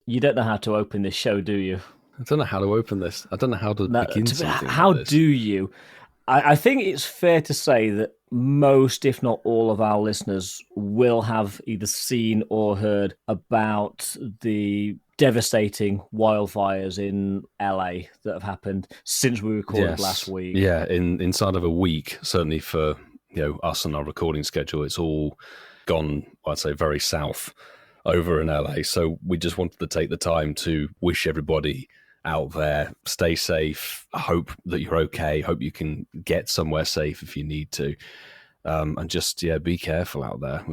You don't know how to open this show, do you? I don't know how to open this. I don't know how to begin something How like this. do you? I think it's fair to say that most, if not all, of our listeners will have either seen or heard about the devastating wildfires in LA that have happened since we recorded last week. Yeah, inside of a week, certainly for us and our recording schedule, it's all gone, I'd say, very south over in LA. So we just wanted to take the time to wish everybody out there, stay safe. I hope that you're okay. Hope you can get somewhere safe if you need to. And just, be careful out there.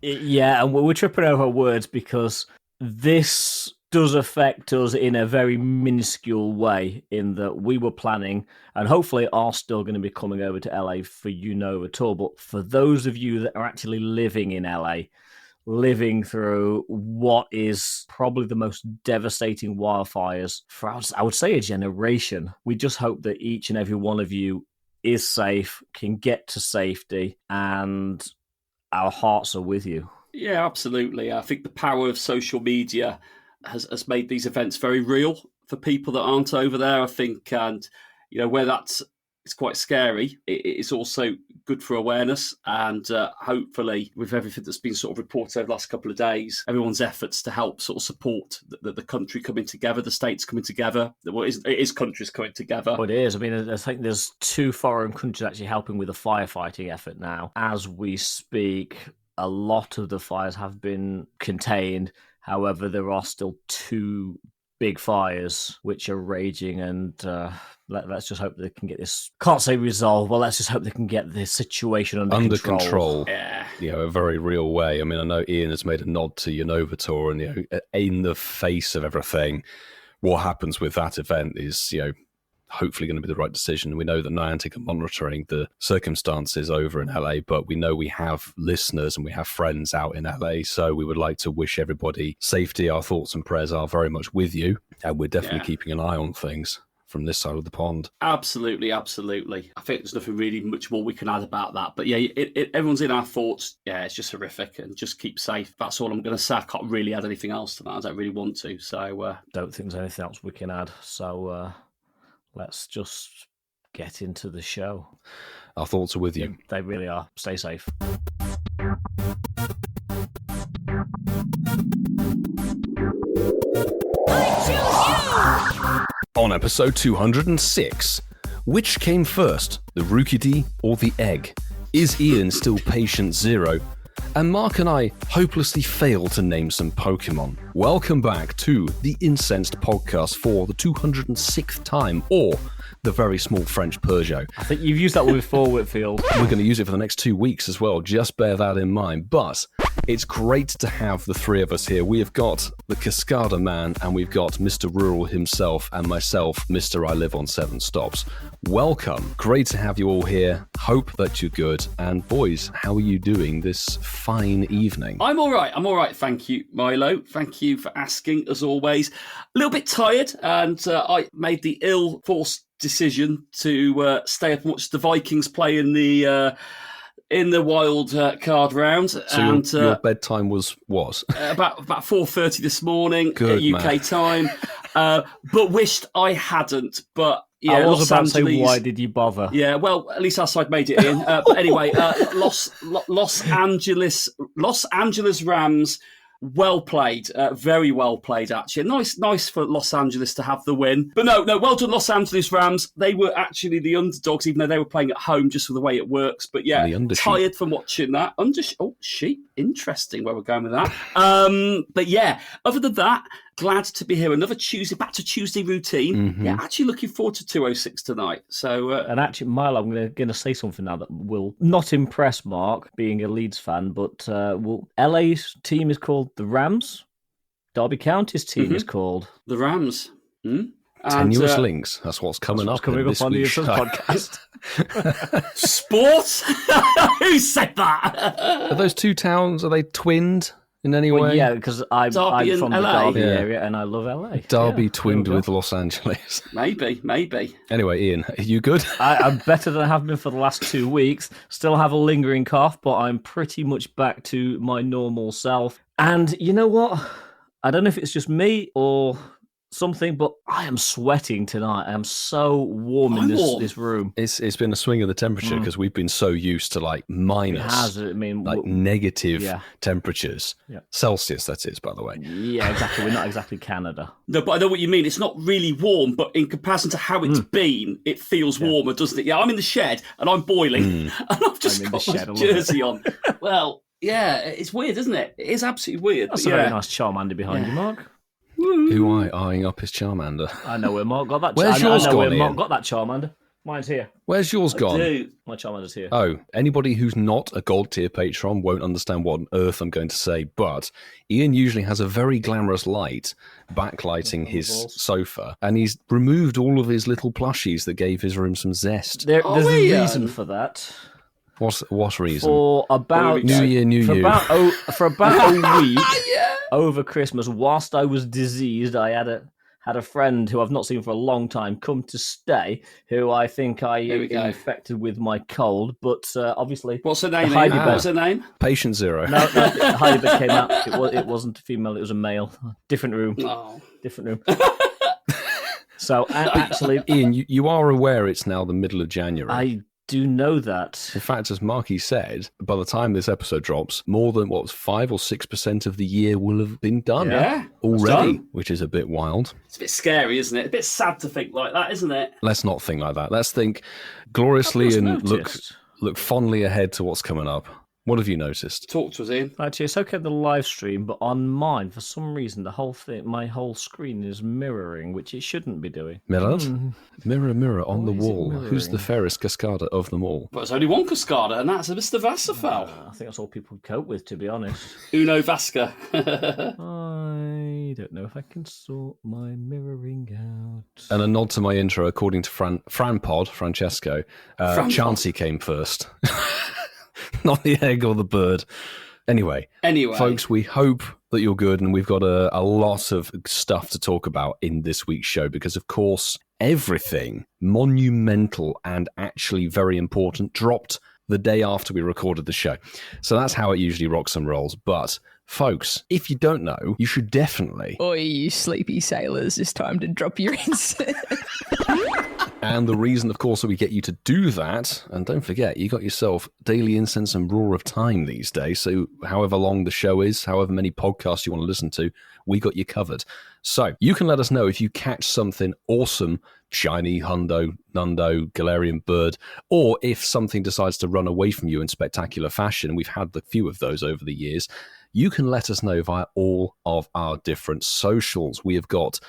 Yeah, and we're tripping over words because this does affect us in a very minuscule way, in that we were planning and hopefully are still going to be coming over to LA for Unova Tour. But for those of you that are actually living in LA, living through what is probably the most devastating wildfires for, I would say, a generation. We just hope that each and every one of you is safe, can get to safety, and our hearts are with you. Yeah, absolutely. I think the power of social media has made these events very real for people that aren't over there, I think. And, where it's quite scary, it's also good for awareness, and hopefully with everything that's been sort of reported over the last couple of days, everyone's efforts to help sort of support the country coming together, the states coming together. Well, it is countries coming together. Well, it is. I mean, I think there's 2 foreign countries actually helping with the firefighting effort now. As we speak, a lot of the fires have been contained. However, there are still 2 big fires which are raging, and let's just hope they can get this, can't say resolved, but let's just hope they can get this situation under control. Yeah. A very real way. I mean, I know Ian has made a nod to Unova Tour, and in the face of everything, what happens with that event is hopefully going to be the right decision. We know that Niantic are monitoring the circumstances over in LA, but we know we have listeners and we have friends out in LA, so we would like to wish everybody safety. Our thoughts and prayers are very much with you, and we're definitely keeping an eye on things from this side of the pond. Absolutely. I think there's nothing really much more we can add about that. But yeah, everyone's in our thoughts. Yeah, it's just horrific, and just keep safe. That's all I'm going to say. I can't really add anything else to that. I don't really want to. So don't think there's anything else we can add. So let's just get into the show. Our thoughts are with you. They really are. Stay safe. On episode 206, which came first, the Rookidee or the egg? Is Ian still patient zero? And Mark and I hopelessly failed to name some Pokemon. Welcome back to the Incensed podcast for the 206th time, or the very small French Peugeot. I think you've used that one before, Whitfield. We're going to use it for the next 2 weeks as well, just bear that in mind. But it's great to have the 3 of us here. We have got the Cascada Man, and we've got Mr. Rural himself, and myself, Mr. I Live on 7 Stops. Welcome. Great to have you all here. Hope that you're good. And boys, how are you doing this fine evening? I'm all right. Thank you, Milo. Thank you for asking, as always. A little bit tired, and I made the ill-forced decision to stay up and watch the Vikings play in the wild card round. So your bedtime was about 4:30 this morning, Good, UK time. But wished I hadn't. But yeah, I was Los about to say, Angeles, why did you bother? Yeah, well, at least our side made it in. But anyway, Los Angeles Rams. Well played, very well played, actually. Nice for Los Angeles to have the win. But no, well done, Los Angeles Rams. They were actually the underdogs, even though they were playing at home, just for the way it works. But yeah, tired from watching that. Sheep. Interesting where we're going with that. But yeah, other than that, glad to be here. Another Tuesday, back to Tuesday routine. Mm-hmm. Yeah, actually looking forward to 206 tonight. So, and actually, Milo, I'm going to say something now that will not impress Mark, being a Leeds fan, but LA's team is called the Rams. Derby County's team is called the Rams. Tenuous links. That's what's coming up on the podcast. Sports? Who said that? Are those 2 towns, are they twinned in any way? Yeah, because I'm from the Derby area and I love LA. Derby twinned with Los Angeles. Maybe. Anyway, Ian, are you good? I'm better than I have been for the last 2 weeks. Still have a lingering cough, but I'm pretty much back to my normal self. And you know what? I don't know if it's just me or something, but I am sweating tonight. I am so warm in this room. It's been a swing of the temperature because we've been so used to like minus, It has. I mean, like negative temperatures. Yeah. Celsius, that is, by the way. Yeah, exactly. We're not exactly Canada. No, but I know what you mean. It's not really warm, but in comparison to how it's been, it feels warmer, doesn't it? Yeah, I'm in the shed and I'm boiling, and I've just got my jersey on. Well, yeah, it's weird, isn't it? It is absolutely weird. That's a very nice Charmander behind you, Mark. Who eyeing up his Charmander? I know where Mark got that. Where's yours gone, Ian? Mark got that Charmander. Mine's here. Where's yours gone? My Charmander's here. Oh, anybody who's not a gold tier patron won't understand what on earth I'm going to say, but Ian usually has a very glamorous light backlighting his sofa, and he's removed all of his little plushies that gave his room some zest. There's a reason for that. What reason? For about New Year, New You. For about a week over Christmas, whilst I was diseased, I had a friend who I've not seen for a long time come to stay, who I think I infected with my cold. But obviously, what's her name? What's her name? Patient Zero. No, Heidebert came out. It wasn't a female; it was a male. Different room. Oh. Different room. So actually, Ian, you are aware it's now the middle of January. I do know that. In fact, as Marky said, by the time this episode drops, more than 5 or 6% of the year will have been done already, which is a bit wild. It's a bit scary, isn't it? A bit sad to think like that, isn't it? Let's not think like that. Let's think gloriously and look fondly ahead to what's coming up. What have you noticed? Talk to us, Ian. Actually, it's okay the live stream, but on mine, for some reason, my whole screen is mirroring, which it shouldn't be doing. Mirrored? Mirror, mirror on the wall. Who's the fairest cascada of them all? But there's only one cascada, and that's Mr. Vassafal. I think that's all people cope with, to be honest. Uno Vasca. I don't know if I can sort my mirroring out. And a nod to my intro, according to Francesco, Chansey came first. Not the egg or the bird. Anyway, folks, we hope that you're good, and we've got a lot of stuff to talk about in this week's show because, of course, everything monumental and actually very important dropped the day after we recorded the show. So that's how it usually rocks and rolls. But, folks, if you don't know, you should definitely... Oi, you sleepy sailors, it's time to drop your insert. And the reason, of course, that we get you to do that, and don't forget, you got yourself Daily Incense and Roar of Time these days, so however long the show is, however many podcasts you want to listen to, we got you covered. So you can let us know if you catch something awesome, shiny, hundo, nundo, Galarian bird, or if something decides to run away from you in spectacular fashion, and we've had a few of those over the years, you can let us know via all of our different socials. We have got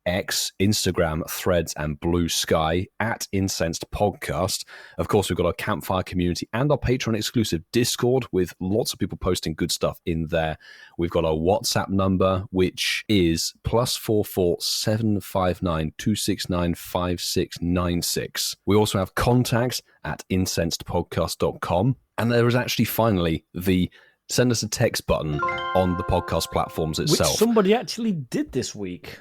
X, Instagram, Threads, and Blue Sky at Incensed Podcast. Of course, we've got our Campfire community and our Patreon exclusive Discord with lots of people posting good stuff in there. We've got our WhatsApp number, which is +44 759 269 5696. We also have contact at incensedpodcast.com. And there is actually finally the send us a text button on the podcast platforms itself. Which somebody actually did this week.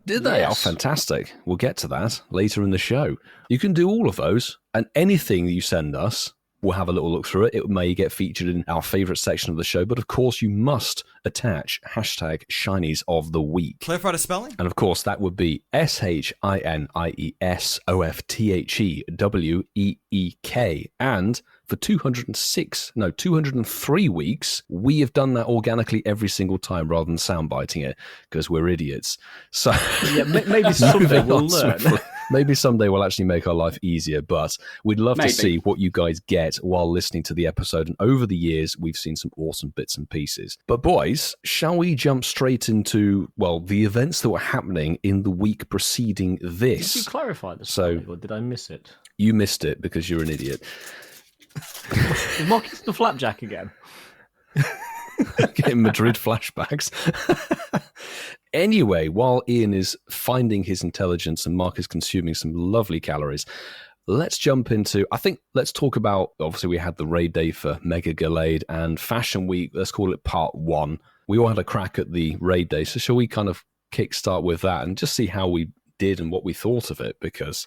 Did they? Yes. Oh, fantastic. We'll get to that later in the show. You can do all of those, and anything that you send us, we'll have a little look through it. It may get featured in our favourite section of the show, but of course you must attach hashtag Shinies of the Week. Clarify the spelling? And of course that would be SHINIESOFTHEWEEK. And for 203 weeks, we have done that organically every single time rather than soundbiting it because we're idiots. So yeah, maybe someday we'll learn. Maybe someday we'll actually make our life easier, but we'd love to see what you guys get while listening to the episode. And over the years, we've seen some awesome bits and pieces. But boys, shall we jump straight into, well, the events that were happening in the week preceding this? Did you clarify this? Or did I miss it? You missed it because you're an idiot. Is Mark into the flapjack again? Getting Madrid flashbacks. Anyway, while Ian is finding his intelligence and Mark is consuming some lovely calories, let's jump into, let's talk about, obviously we had the raid day for Mega Gallade and Fashion Week, let's call it part 1. We all had a crack at the raid day, so shall we kind of kickstart with that and just see how we did and what we thought of it, because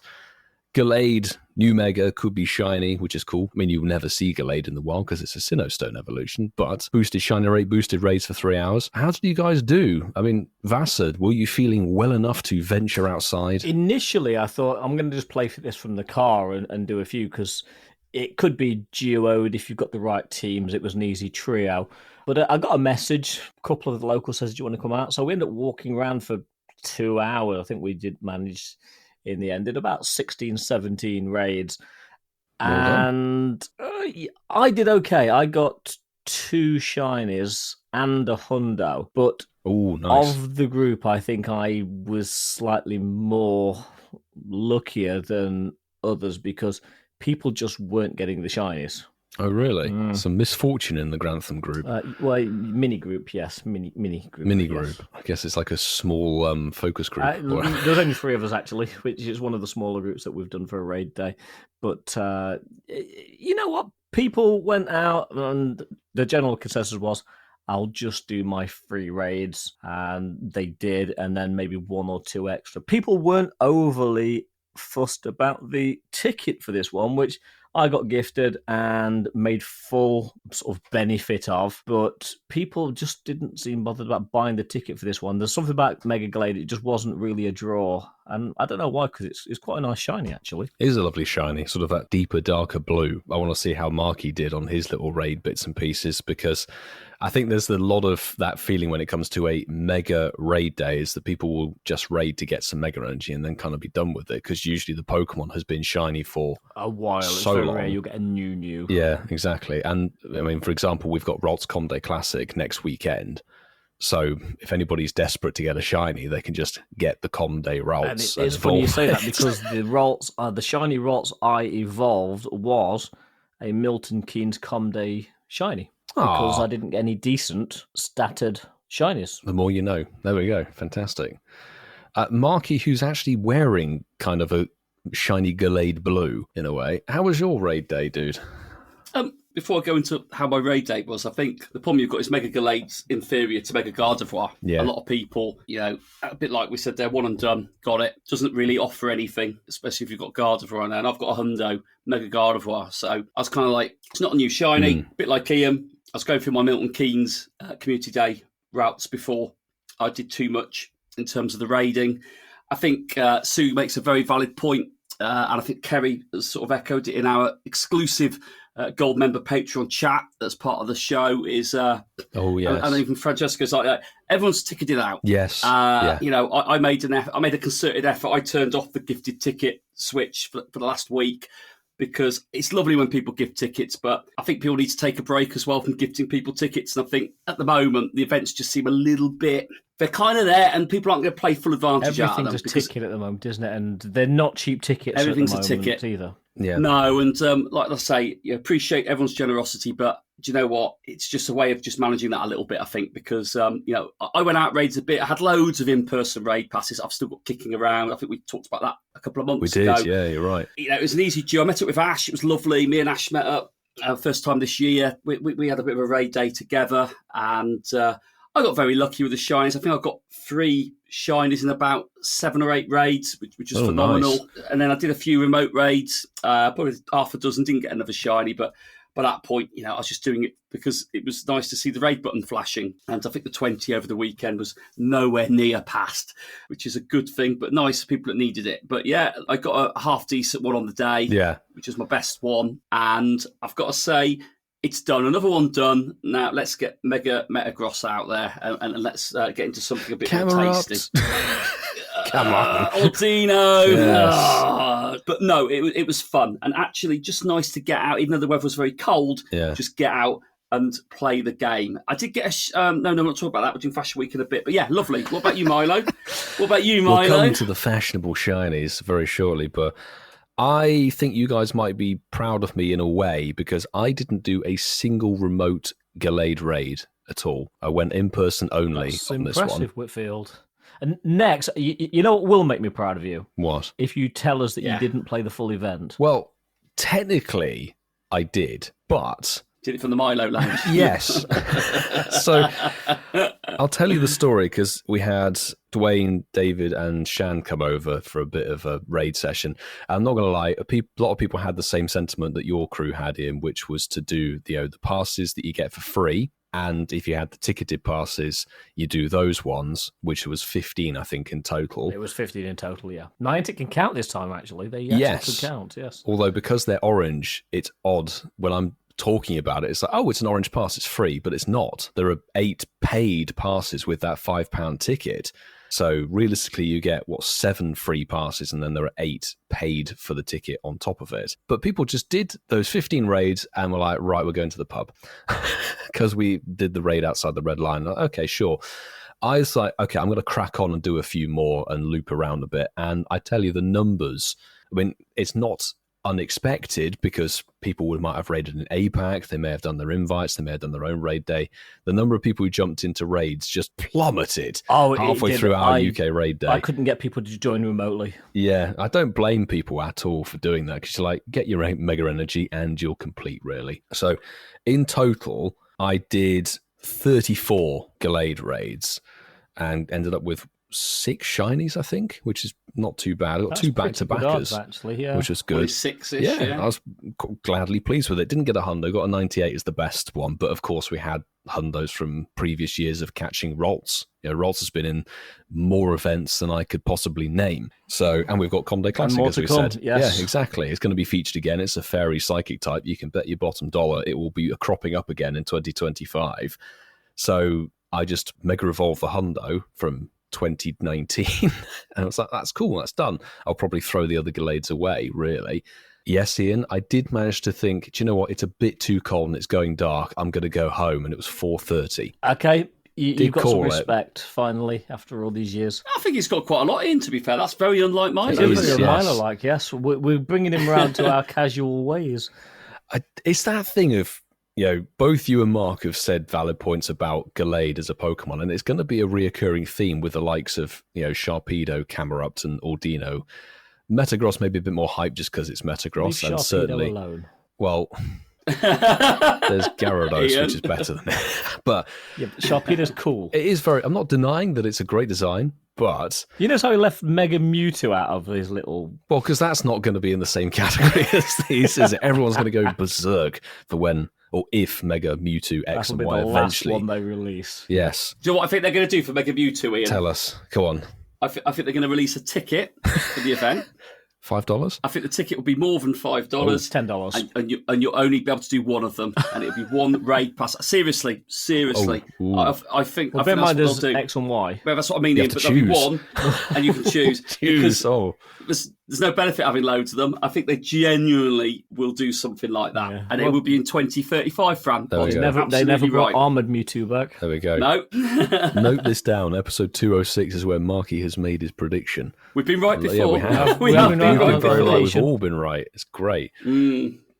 Gallade, new Mega, could be shiny, which is cool. I mean, you'll never see Gallade in the wild because it's a Sinnoh Stone evolution, but boosted shiny rate, boosted raids for 3 hours. How did you guys do? I mean, Vassad, were you feeling well enough to venture outside? Initially, I thought I'm going to just play this from the car and do a few because it could be duoed if you've got the right teams. It was an easy trio. But I got a message. A couple of the locals says, do you want to come out? So we ended up walking around for 2 hours. I think we did manage in the end. Did about 16, 17 raids. And I did okay. I got 2 shinies and a hundo. But nice. of the group, I think I was slightly more luckier than others because people just weren't getting the shinies. Oh, really? Some misfortune in the Grantham group. Well, mini group, yes. Mini group. Mini group. Yes. I guess it's like a small focus group. There's only 3 of us, actually, which is one of the smaller groups that we've done for a raid day. But you know what? People went out, and the general consensus was, I'll just do my 3 raids. And they did, and then maybe 1 or 2 extra. People weren't overly fussed about the ticket for this one, which I got gifted and made full sort of benefit of, but people just didn't seem bothered about buying the ticket for this one. There's something about Mega Gallade, it just wasn't really a draw. And I don't know why, because it's quite a nice shiny, actually. It is a lovely shiny, sort of that deeper, darker blue. I want to see how Marky did on his little raid bits and pieces, because I think there's a lot of that feeling when it comes to a mega raid day is that people will just raid to get some mega energy and then kind of be done with it, because usually the Pokemon has been shiny for a while. So it's very long. rare you'll get a new. Yeah, exactly. And I mean, for example, we've got Ralts Comday Classic next weekend. So if anybody's desperate to get a shiny, they can just get the Comday Ralts. And it's funny you say that, because the Ralts, the shiny Ralts I evolved was a Milton Keynes Comday shiny. Because I didn't get any decent statted shinies. The more you know. There we go. Fantastic. Marky, who's actually wearing kind of a shiny Gallade blue, in a way. How was your raid day, dude? Before I go into how my raid day was, I think the problem you've got is Mega Gallade's inferior to Mega Gardevoir. Yeah. A lot of people, a bit like we said there, one and done, got it. Doesn't really offer anything, especially if you've got Gardevoir on there. And I've got a hundo Mega Gardevoir. So I was kind of like, it's not a new shiny, a bit like Kyurem. I was going through my Milton Keynes Community Day routes before I did too much in terms of the raiding. I think Sue makes a very valid point, and I think Kerry has sort of echoed it in our exclusive Gold member Patreon chat that's part of the show. Is yes. And even Francesca's like, everyone's ticketed out. Yes. I made an effort. I made a concerted effort. I turned off the gifted ticket switch for the last week, because it's lovely when people give tickets, but I think people need to take a break as well from gifting people tickets. And I think at the moment, the events just seem a little bit, they're kind of there, and people aren't going to play full advantage out of them. Everything's a ticket at the moment, isn't it? And they're not cheap tickets everything's at the moment a ticket either. Yeah. No, and like I say, appreciate everyone's generosity, but do you know what? It's just a way of just managing that a little bit, I think, because, I went out raids a bit. I had loads of in-person raid passes. I've still got kicking around. I think we talked about that a couple of months ago. We did, yeah, you're right. It was an easy duo. I met up with Ash. It was lovely. Me and Ash met up first time this year. We had a bit of a raid day together, and I got very lucky with the shinies. I think I got 3 shinies in about 7 or 8 raids, which was phenomenal. Nice. And then I did a few remote raids, probably half a dozen, didn't get another shiny, but by that point, I was just doing it because it was nice to see the raid button flashing. And I think the 20 over the weekend was nowhere near past, which is a good thing, but nice for people that needed it. But yeah, I got a half decent one on the day, which is my best one. And I've got to say, it's done. Another one done. Now let's get Mega Metagross out there and let's get into something a bit more tasty. Come on. Altino. Yes. But no, it was fun. And actually just nice to get out, even though the weather was very cold, just get out and play the game. I did get no, I'm not talking about that. We're doing Fashion Week in a bit. But yeah, lovely. What about you, Milo? We'll come to the fashionable shinies very shortly, but I think you guys might be proud of me in a way, because I didn't do a single remote Gallade raid at all. I went in person only on this one. Impressive, Whitfield. And next, you know what will make me proud of you? What? If you tell us that you didn't play the full event. Well, technically, I did, but Did it from the Milo lounge. Yes. So I'll tell you the story because we had Dwayne, David, and Shan come over for a bit of a raid session. I'm not going to lie, a lot of people had the same sentiment that your crew had in, which was to do the passes that you get for free. And if you had the ticketed passes, you do those ones, which was 15, I think, in total. It was 15 in total, yeah. Niantic can count this time, actually. They actually could count, yes. Although because they're orange, it's odd when I'm talking about it. It's like, oh, it's an orange pass, it's free, but it's not. There are 8 paid passes with that £5 ticket. So realistically, you get, 7 free passes, and then there are 8 paid for the ticket on top of it. But people just did those 15 raids and were like, right, we're going to the pub. Because we did the raid outside the red line. Like, okay, sure. I was like, okay, I'm going to crack on and do a few more and loop around a bit. And I tell you, the numbers, I mean, it's not unexpected because people might have raided an APAC, they may have done their invites, they may have done their own raid day. The number of people who jumped into raids just plummeted halfway through our UK raid day. I couldn't get people to join remotely. Yeah, I don't blame people at all for doing that because you're like, get your Mega Energy and you'll complete, really. So in total, I did 34 Gallade raids and ended up with 6 Shinies, I think, which is not too bad. I got 2 back-to-backers, actually, yeah. which was good. 6-ish, yeah, I was gladly pleased with it. Didn't get a hundo, got a 98 as the best one, but of course we had hundos from previous years of catching Rolts. Rolts has been in more events than I could possibly name. So, and we've got Comday Classic, as we said. Yes. Yeah, exactly. It's going to be featured again. It's a fairy psychic type. You can bet your bottom dollar it will be cropping up again in 2025. So I just mega evolved the hundo from 2019 and I was like, that's cool, that's done. I'll probably throw the other Gallades away, really. Yes, Ian, I did manage to think, do you know what, it's a bit too cold and it's going dark, I'm going to go home, and it was 4:30. Okay, you've got some respect, finally, after all these years. I think he's got quite a lot in, to be fair. That's very unlike Milo. It is very Milo-like, yes. We're bringing him around to our casual ways. It's that thing of, both you and Mark have said valid points about Gallade as a Pokemon, and it's going to be a reoccurring theme with the likes of, Sharpedo, Camerupt, and Ordino. Metagross may be a bit more hype just because it's Metagross, and certainly, alone. Well, there's Gyarados, which is better than it. But Sharpedo's cool. It is very. I'm not denying that it's a great design, but you notice how he left Mega Mewtwo out of his little. Well, because that's not going to be in the same category as these, is it? Everyone's going to go berserk for when. Or if Mega Mewtwo X and Y eventually. Last one they release. Yes. Do you know what I think they're going to do for Mega Mewtwo, Ian? Tell us. Go on. I think they're going to release a ticket for the event. $5? I think the ticket will be more than $5. $10. And you'll only be able to do one of them. And it'll be one raid pass. Seriously. I think that's what they'll do. X and Y. Well, that's what I mean, Ian, but there'll be one and you can choose. There's no benefit having loads of them. I think they genuinely will do something like that. Yeah. And it will be in 2035, Fran. They never brought Armoured Mewtwo back. There we go. No. Note this down. Episode 206 is where Marky has made his prediction. We've been right before. Yeah, we have. We've been very right. We've all been right. It's great.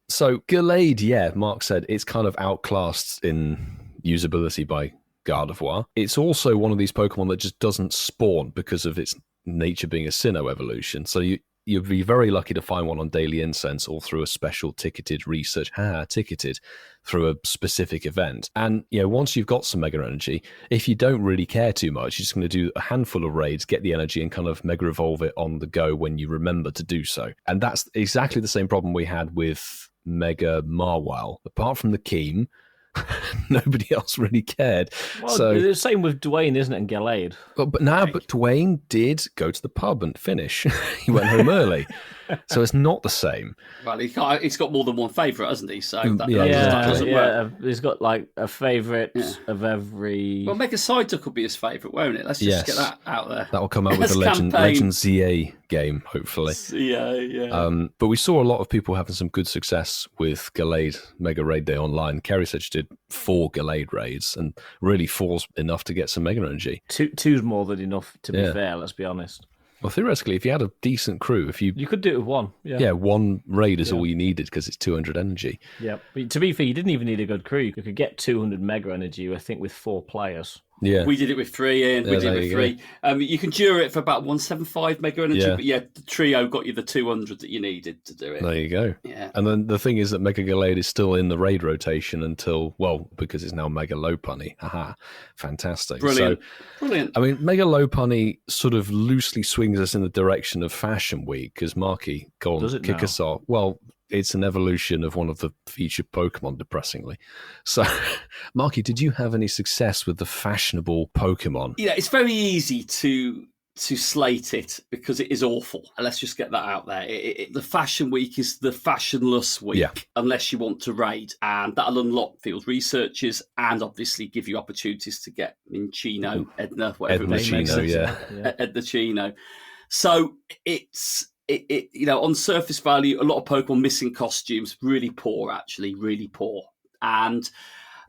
So Gallade, Mark said, it's kind of outclassed in usability by Gardevoir. It's also one of these Pokemon that just doesn't spawn because of its nature being a Sinnoh evolution. So you'd be very lucky to find one on Daily Incense or through a special ticketed research, ticketed through a specific event. And, once you've got some Mega Energy, if you don't really care too much, you're just going to do a handful of raids, get the energy and kind of Mega Evolve it on the go when you remember to do so. And that's exactly the same problem we had with Mega Marwile. Apart from the Keem, nobody else really cared. Well, so the same with Dwayne, isn't it, and Gallade? But Dwayne did go to the pub and finish. He went home early. So it's not the same. Well, he's got more than one favourite, hasn't he? So that doesn't work. He's got like a favourite of every. Well, Mega Psyduck will be his favourite, won't it? Let's just get that out there. That will come out with the Legend ZA game, hopefully. Yeah. But we saw a lot of people having some good success with Gallade Mega Raid Day online. Kerry said she did 4 Gallade raids, and really 4's enough to get some Mega Energy. Two's more than enough, to be fair, let's be honest. Well, theoretically, if you had a decent crew, you could do it with one. Yeah, one raid is all you needed because it's 200 energy. Yeah, but to be fair, you didn't even need a good crew. You could get 200 Mega Energy, I think, with 4 players. Yeah. We did it with 3, Ian. We did it with 3. You can dure it for about 175 mega energy, but the trio got you the 200 that you needed to do it. There you go. Yeah. And then the thing is that Mega Gallade is still in the raid rotation until, well, because it's now Mega Lopunny. Haha. Fantastic. Brilliant. So, Brilliant. I mean, Mega Lopunny sort of loosely swings us in the direction of Fashion Week, because Marky, go on, kick us off. Well, it's an evolution of one of the featured Pokemon, depressingly. So, Marky, did you have any success with the fashionable Pokemon? Yeah, it's very easy to slate it because it is awful. And let's just get that out there. The Fashion Week is the fashionless week, unless you want to raid. And that'll unlock field researchers and obviously give you opportunities to get Minchino, Edna, whatever it is. Edna Chino. So it's... on surface value, a lot of Pokemon missing costumes, really poor, actually, really poor. And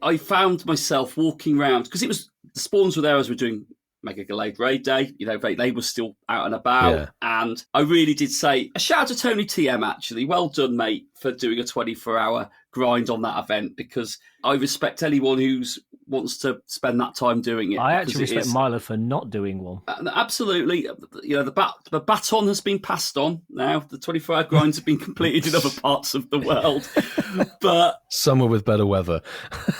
I found myself walking around, because the spawns were there as we're doing Mega Gallade Raid Day. They were still out and about. And I really did say, a shout out to Tony TM, actually. Well done, mate, for doing a 24-hour grind on that event, because I respect anyone who wants to spend that time doing it. I actually respect Milo for not doing one. Absolutely. The baton has been passed on now. The 24-hour grinds have been completed in other parts of the world. But somewhere with better weather.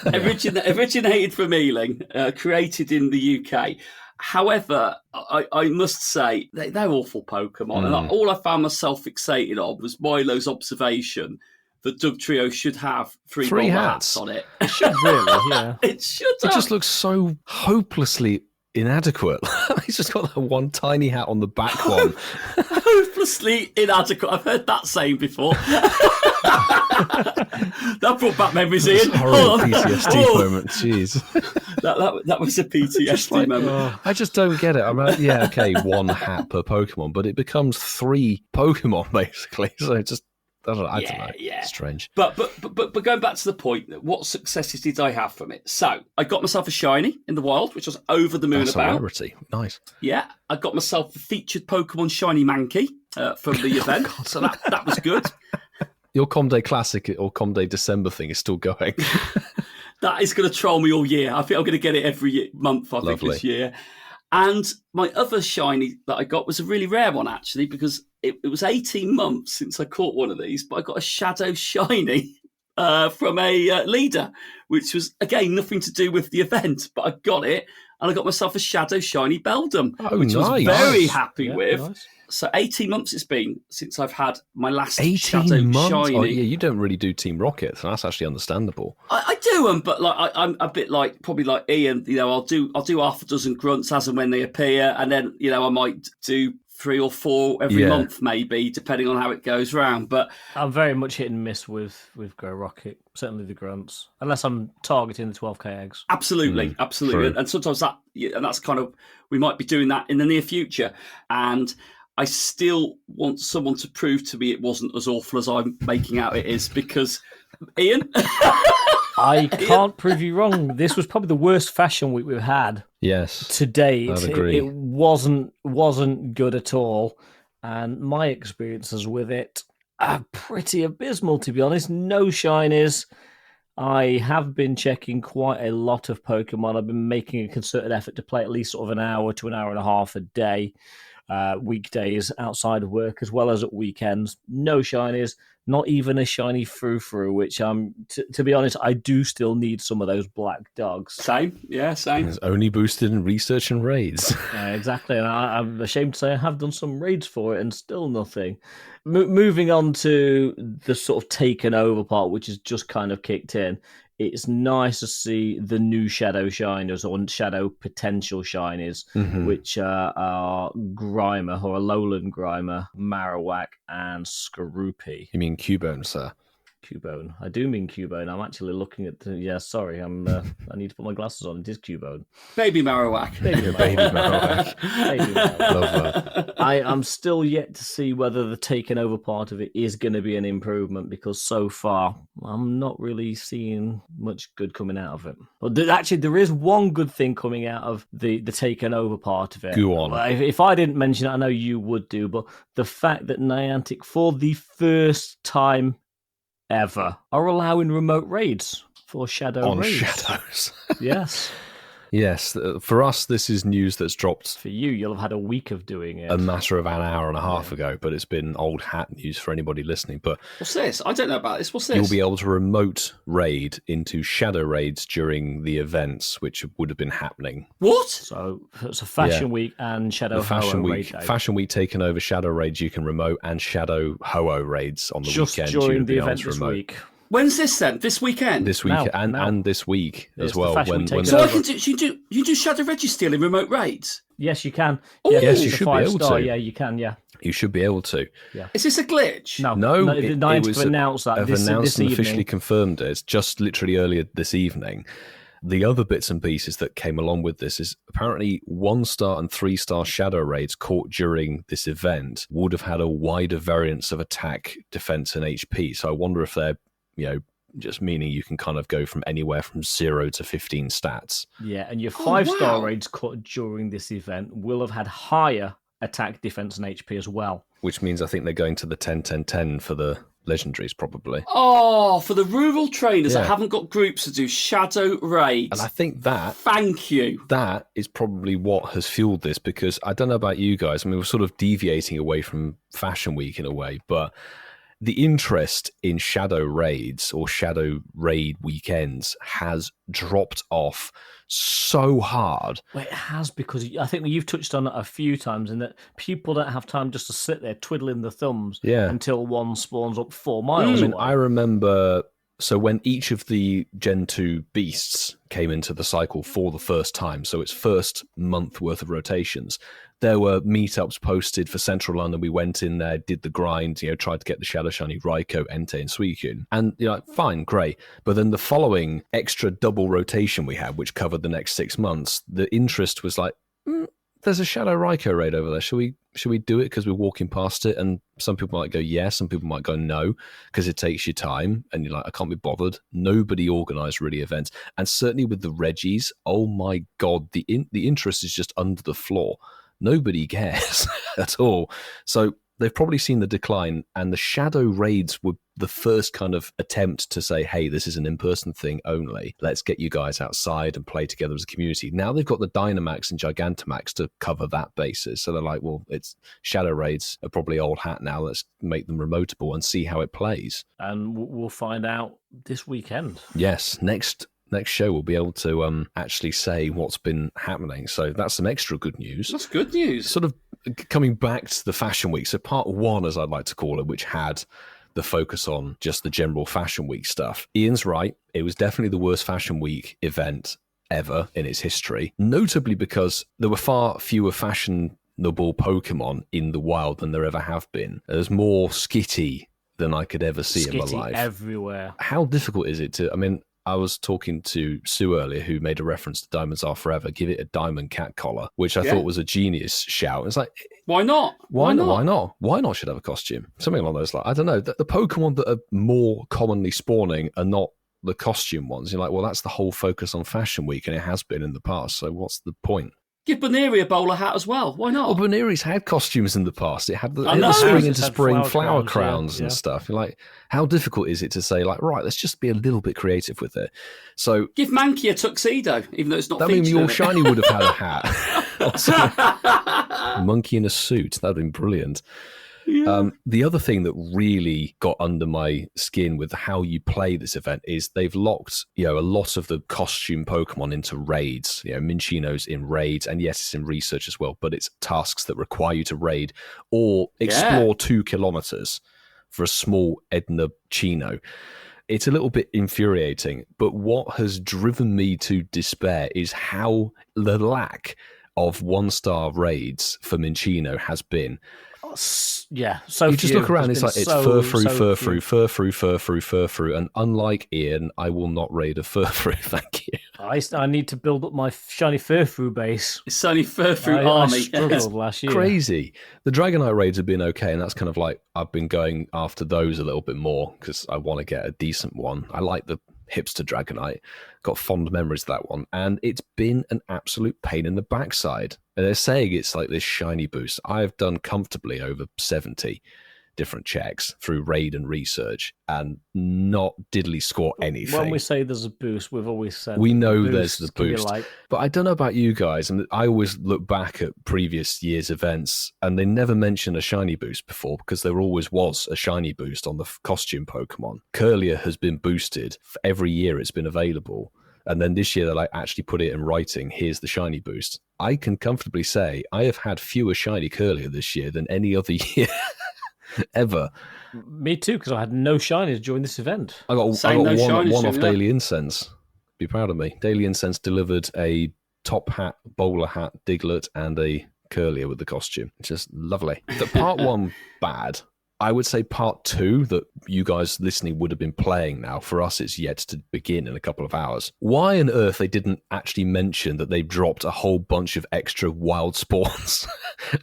originated from Ealing, created in the UK. However, I must say, they're awful Pokemon. And all I found myself fixated on was Milo's observation that Doug Trio should have three hats on it. It should really, yeah. It should have. It just looks so hopelessly inadequate. He's just got that one tiny hat on the back one. Hopelessly inadequate. I've heard that saying before. That brought back memories, Ian. Horrible PTSD moment. Jeez. That was a PTSD moment. I just don't get it. I mean, one hat per Pokemon, but it becomes 3 Pokemon basically. So it just, I don't know. Yeah. Strange. But going back to the point, what successes did I have from it? So I got myself a shiny in the wild, which I was over the moon about. That's a rarity. Nice. Yeah, I got myself the featured Pokemon shiny Mankey from the event, so that was good. Your Comday Classic or Comday December thing is still going. That is going to troll me all year. I think I'm going to get it every month, I think, this year. And my other shiny that I got was a really rare one, actually, because it was 18 months since I caught one of these, but I got a Shadow Shiny from a leader, which was, again, nothing to do with the event, but I got it, and I got myself a Shadow Shiny Beldum, which I was very happy with. Nice. So 18 months it's been since I've had my last Shadow Shiny. Oh, yeah, you don't really do Team Rocket, so that's actually understandable. I do them, but I'm a bit probably like Ian. I'll do half a dozen grunts as and when they appear, and then I might do 3 or 4 every month, maybe, depending on how it goes round. But I'm very much hit and miss with Grow Rocket, certainly the grunts, unless I'm targeting the 12k eggs. Absolutely. And sometimes that's kind of, we might be doing that in the near future, and I still want someone to prove to me it wasn't as awful as I'm making out it is, because Ian, I can't prove you wrong. This was probably the worst fashion week we've had. Yes, to date. I'd agree. It wasn't good at all, and my experiences with it are pretty abysmal, to be honest. No shinies. I have been checking quite a lot of Pokemon. I've been making a concerted effort to play at least sort of an hour to an hour and a half a day. Weekdays outside of work as well as at weekends. No shinies, not even a shiny Frou-Frou, which to be honest, I do still need some of those black dogs. Same. It's only boosted in research and raids. Exactly, and I'm ashamed to say I have done some raids for it and still nothing. Moving on to the sort of taken over part, which has just kind of kicked in. It's nice to see the new Shadow Shiners or Shadow Potential Shinies, which are Grimer, or Alolan Grimer, Marowak, and Skorupi. You mean Cubone, sir? Cubone. I do mean Cubone. I'm actually looking at sorry, I need to put my glasses on. It is Cubone. Baby Marowak. Baby Marowak. Love that. I'm still yet to see whether the taken over part of it is going to be an improvement, because so far I'm not really seeing much good coming out of it. But actually, there is one good thing coming out of the taken over part of it. Go on. If I didn't mention it, I know you would do, but the fact that Niantic, for the first time ever, are allowing remote raids for Shadow on raids. Shadows. Yes. Yes, for us, this is news that's dropped For you, you'll have had a week of doing it. a matter of an hour and a half ago, but it's been old hat news for anybody listening. But What's this? I don't know about this. What's this? you'll be able to remote raid into shadow raids during the events, which would have been happening. What? So it's a Fashion Week and Shadow The Fashion Ho-Oh Week, raid day. Fashion Week taking over shadow raids you can remote, and Shadow Ho-Oh raids on the Just weekend. during you'll the be able event to this remote. week. When's this then? This weekend? This week Now. and this week It's as the well. Fashion Week taking So over. I can do. You do Shadow Registeel in remote raids. Yes, you can. Ooh. Yes, you it's a should be able 5-star. to. Yeah, you can. Yeah. You should be able to. Is this a glitch? No, No, Niantic was have announced that have this announced and evening. officially confirmed it just literally earlier this evening. The other bits and pieces that came along with this is apparently 1-star and 3-star shadow raids caught during this event would have had a wider variance of attack, defense, and HP. So I wonder if they're, just meaning you can kind of go from anywhere from 0 to 15 stats. Yeah, and your 5-star wow. raids caught during this event will have had higher attack, defense, and HP as well. Which means I think they're going to the 10-10-10 for the legendaries, probably. Oh, for the rural trainers that Yeah. haven't got groups to do shadow raids. And I think that Thank you. that is probably what has fueled this, because I don't know about you guys. I mean, we're sort of deviating away from Fashion Week in a way, but the interest in shadow raids or shadow raid weekends has dropped off so hard. Well, it has, because I think you've touched on it a few times, in that people don't have time just to sit there twiddling the thumbs until one spawns up 4 miles I mean, away. I remember, so when each of the Gen 2 beasts came into the cycle for the first time, so its first month worth of rotations, there were meetups posted for Central London. We went in there, did the grind, tried to get the Shadow Shiny Raikou, Entei, and Suicune. And you're like, fine, great. But then the following extra double rotation we had, which covered the next 6 months, the interest was like, there's a Shadow Raikou raid over there. Should we do it because we're walking past it? And some people might go yes, some people might go no, because it takes you time. And you're like, I can't be bothered. Nobody organised really events. And certainly with the Reggies, oh my God, the interest is just under the floor. Nobody cares at all. So they've probably seen the decline, and the shadow raids were the first kind of attempt to say, hey, this is an in-person thing only. Let's get you guys outside and play together as a community. Now they've got the Dynamax and Gigantamax to cover that basis. So they're like, well, it's shadow raids are probably old hat now. Let's make them remotable and see how it plays. And we'll find out this weekend. Yes, next show we'll be able to actually say what's been happening. So that's some extra good news. That's good news. Sort of coming back to the Fashion Week. So part 1, as I'd like to call it, which had the focus on just the general Fashion Week stuff. Ian's right. It was definitely the worst Fashion Week event ever in its history, notably because there were far fewer fashionable Pokemon in the wild than there ever have been. There's more Skitty than I could ever see in my Skitty life. everywhere. How difficult is it to, I mean, I was talking to Sue earlier, who made a reference to Diamonds Are Forever. Give it a diamond cat collar, which I thought was a genius shout. It's like, why not? Why not? Why not should have a costume? Something along those lines. I don't know. The Pokemon that are more commonly spawning are not the costume ones. You're like, well, that's the whole focus on Fashion Week, and it has been in the past. So what's the point? Give Baneri a bowler hat as well. Why not? Well, Baneri's had costumes in the past. It had the, I know. spring It's into had spring flower flower crowns, crowns yeah. and stuff. You're like, how difficult is it to say, like, right, let's just be a little bit creative with it? So Give Mankey a tuxedo, even though it's not that means featured your in it. shiny would have had a hat. Monkey in a suit. That'd been brilliant. Yeah. The other thing that really got under my skin with how you play this event is they've locked, a lot of the costume Pokemon into raids. Minchino's in raids, and yes, it's in research as well, but it's tasks that require you to raid or explore 2 kilometers for a small Edna Chino. It's a little bit infuriating, but what has driven me to despair is how the lack of 1-star raids for Minchino has been. Yeah, so you just look around, it's like it's Furfrou, and unlike Ian, I will not raid a Furfrou, thank you. I need to build up my shiny Furfrou base. It's only Furfrou I army. struggled last year. Crazy. The Dragonite raids have been okay, and that's kind of like I've been going after those a little bit more because I want to get a decent one. I like the hipster Dragonite, got fond memories of that one, and it's been an absolute pain in the backside. And they're saying it's like this shiny boost. I've done comfortably over 70 different checks through raid and research and not diddly score anything. When we say there's a boost, we've always said we know there's the boost. Like... But I don't know about you guys, and I always look back at previous year's events and they never mention a shiny boost before because there always was a shiny boost on the costume Pokemon. Curlier has been boosted every year it's been available. And then this year, they like actually put it in writing. Here's the shiny boost. I can comfortably say I have had fewer shiny Curlier this year than any other year ever. Me too, because I had no shinies during this event. I got one off Daily Incense. Be proud of me. Daily Incense delivered a top hat, bowler hat, Diglett, and a Curlier with the costume. It's just lovely. The part 1 bad. I would say part 2 that you guys listening would have been playing now. For us, it's yet to begin in a couple of hours. Why on earth they didn't actually mention that they dropped a whole bunch of extra wild spawns?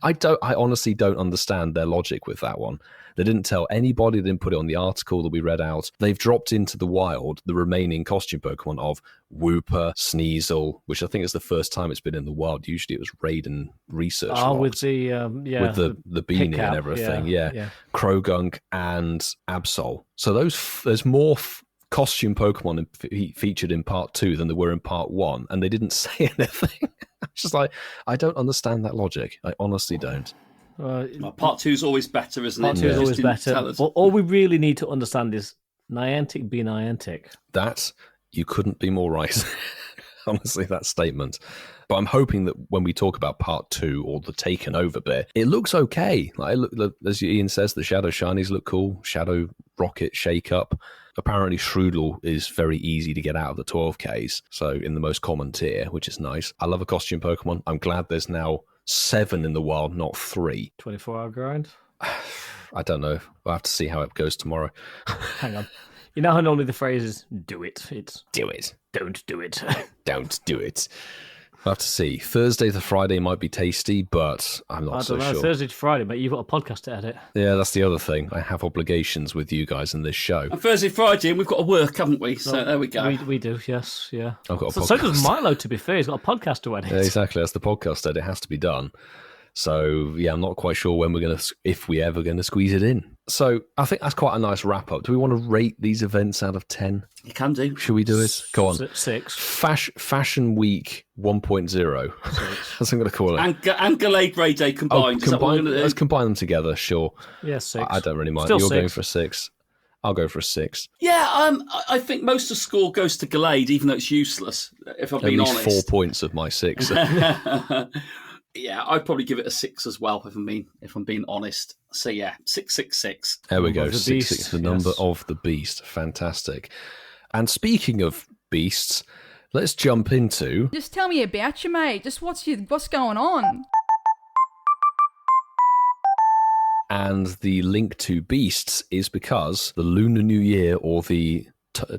I honestly don't understand their logic with that one. They didn't tell anybody, they didn't put it on the article that we read out. They've dropped into the wild the remaining costume Pokemon of Wooper, Sneasel, which I think is the first time it's been in the wild. Usually it was raid and research. With the with the beanie and everything. Yeah. Krogunk and Absol. So there's more costume Pokemon featured in part 2 than there were in part 1, and they didn't say anything. It's just like, I don't understand that logic. I honestly don't. Part 2 is always better, isn't it? Part 2 is always better. Well, all we really need to understand is Niantic be Niantic. That, you couldn't be more right. Honestly, that statement. But I'm hoping that when we talk about part 2 or the taken over bit, it looks okay. Like, as Ian says, the Shadow Shinies look cool. Shadow Rocket Shake Up. Apparently, Shroodle is very easy to get out of the 12Ks. So in the most common tier, which is nice. I love a costume Pokemon. I'm glad there's now 7 in the wild, not 3. 24-hour grind? I don't know. We'll have to see how it goes tomorrow. Hang on. You know how normally the phrase is, do it. It's, do it. Don't do it. Don't do it. We'll have to see. Thursday to Friday might be tasty, but I'm not so sure. Thursday to Friday, mate. You've got a podcast to edit. Yeah, that's the other thing. I have obligations with you guys in this show. On Thursday, Friday, and we've got to work, haven't we? So there we go. We do, yes, yeah. I've got a podcast. So does Milo, to be fair. He's got a podcast to edit. Yeah, exactly. That's the podcast edit. It has to be done. So, yeah, I'm not quite sure when if we're ever going to squeeze it in. So, I think that's quite a nice wrap up. Do we want to rate these events out of 10? You can do. Should we do it? Go on. 6. Fashion Week 1.0. That's what I'm going to call it. And Gallade Raid Day combined. Let's combine them together, sure. Yeah, 6. I don't really mind. Still You're 6. going for a 6. I'll go for a 6. Yeah, I think most of the score goes to Gallade, even though it's useless, if I'm being honest. At least 4 points of my 6. Yeah, I'd probably give it a 6 as well, if I'm being honest. So yeah, 666. There we go. 666, the number of the beast. Fantastic. And speaking of beasts, let's jump into. Just tell me about you, mate. Just what's going on? And the link to beasts is because the Lunar New Year, or the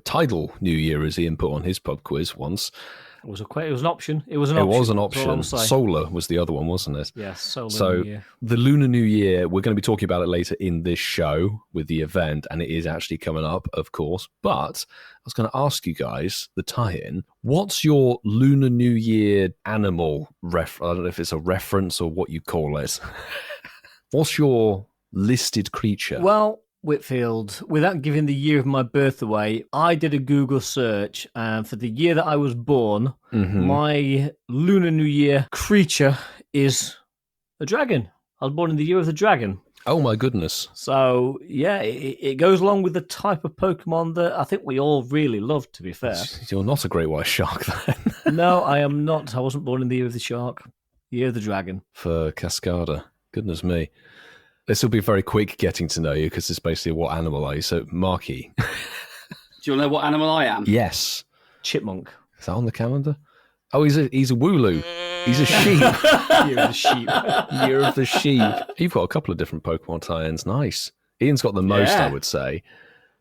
tidal New Year, as Ian put on his pub quiz once. It was an option. It was an option. Solar was the other one, wasn't it? Yes, Solar New Year. The Lunar New Year, we're going to be talking about it later in this show with the event, and it is actually coming up, of course. But I was going to ask you guys, the tie-in, what's your Lunar New Year animal I don't know if it's a reference or what you call it. What's your listed creature? Well, Whitfield, without giving the year of my birth away, I did a Google search, and for the year that I was born, my Lunar New Year creature is a dragon. I was born in the year of the dragon. Oh my goodness. So, yeah, it goes along with the type of Pokemon that I think we all really love, to be fair. You're not a great white shark, then. No, I am not. I wasn't born in the year of the shark. Year of the dragon. For Cascada. Goodness me. This will be very quick getting to know you because it's basically what animal are you? So, Marky. Do you want to know what animal I am? Yes. Chipmunk. Is that on the calendar? Oh, he's a Wooloo. He's a sheep. Year of the sheep. Year of the sheep. You've got a couple of different Pokemon tie-ins. Nice. Ian's got the most, I would say.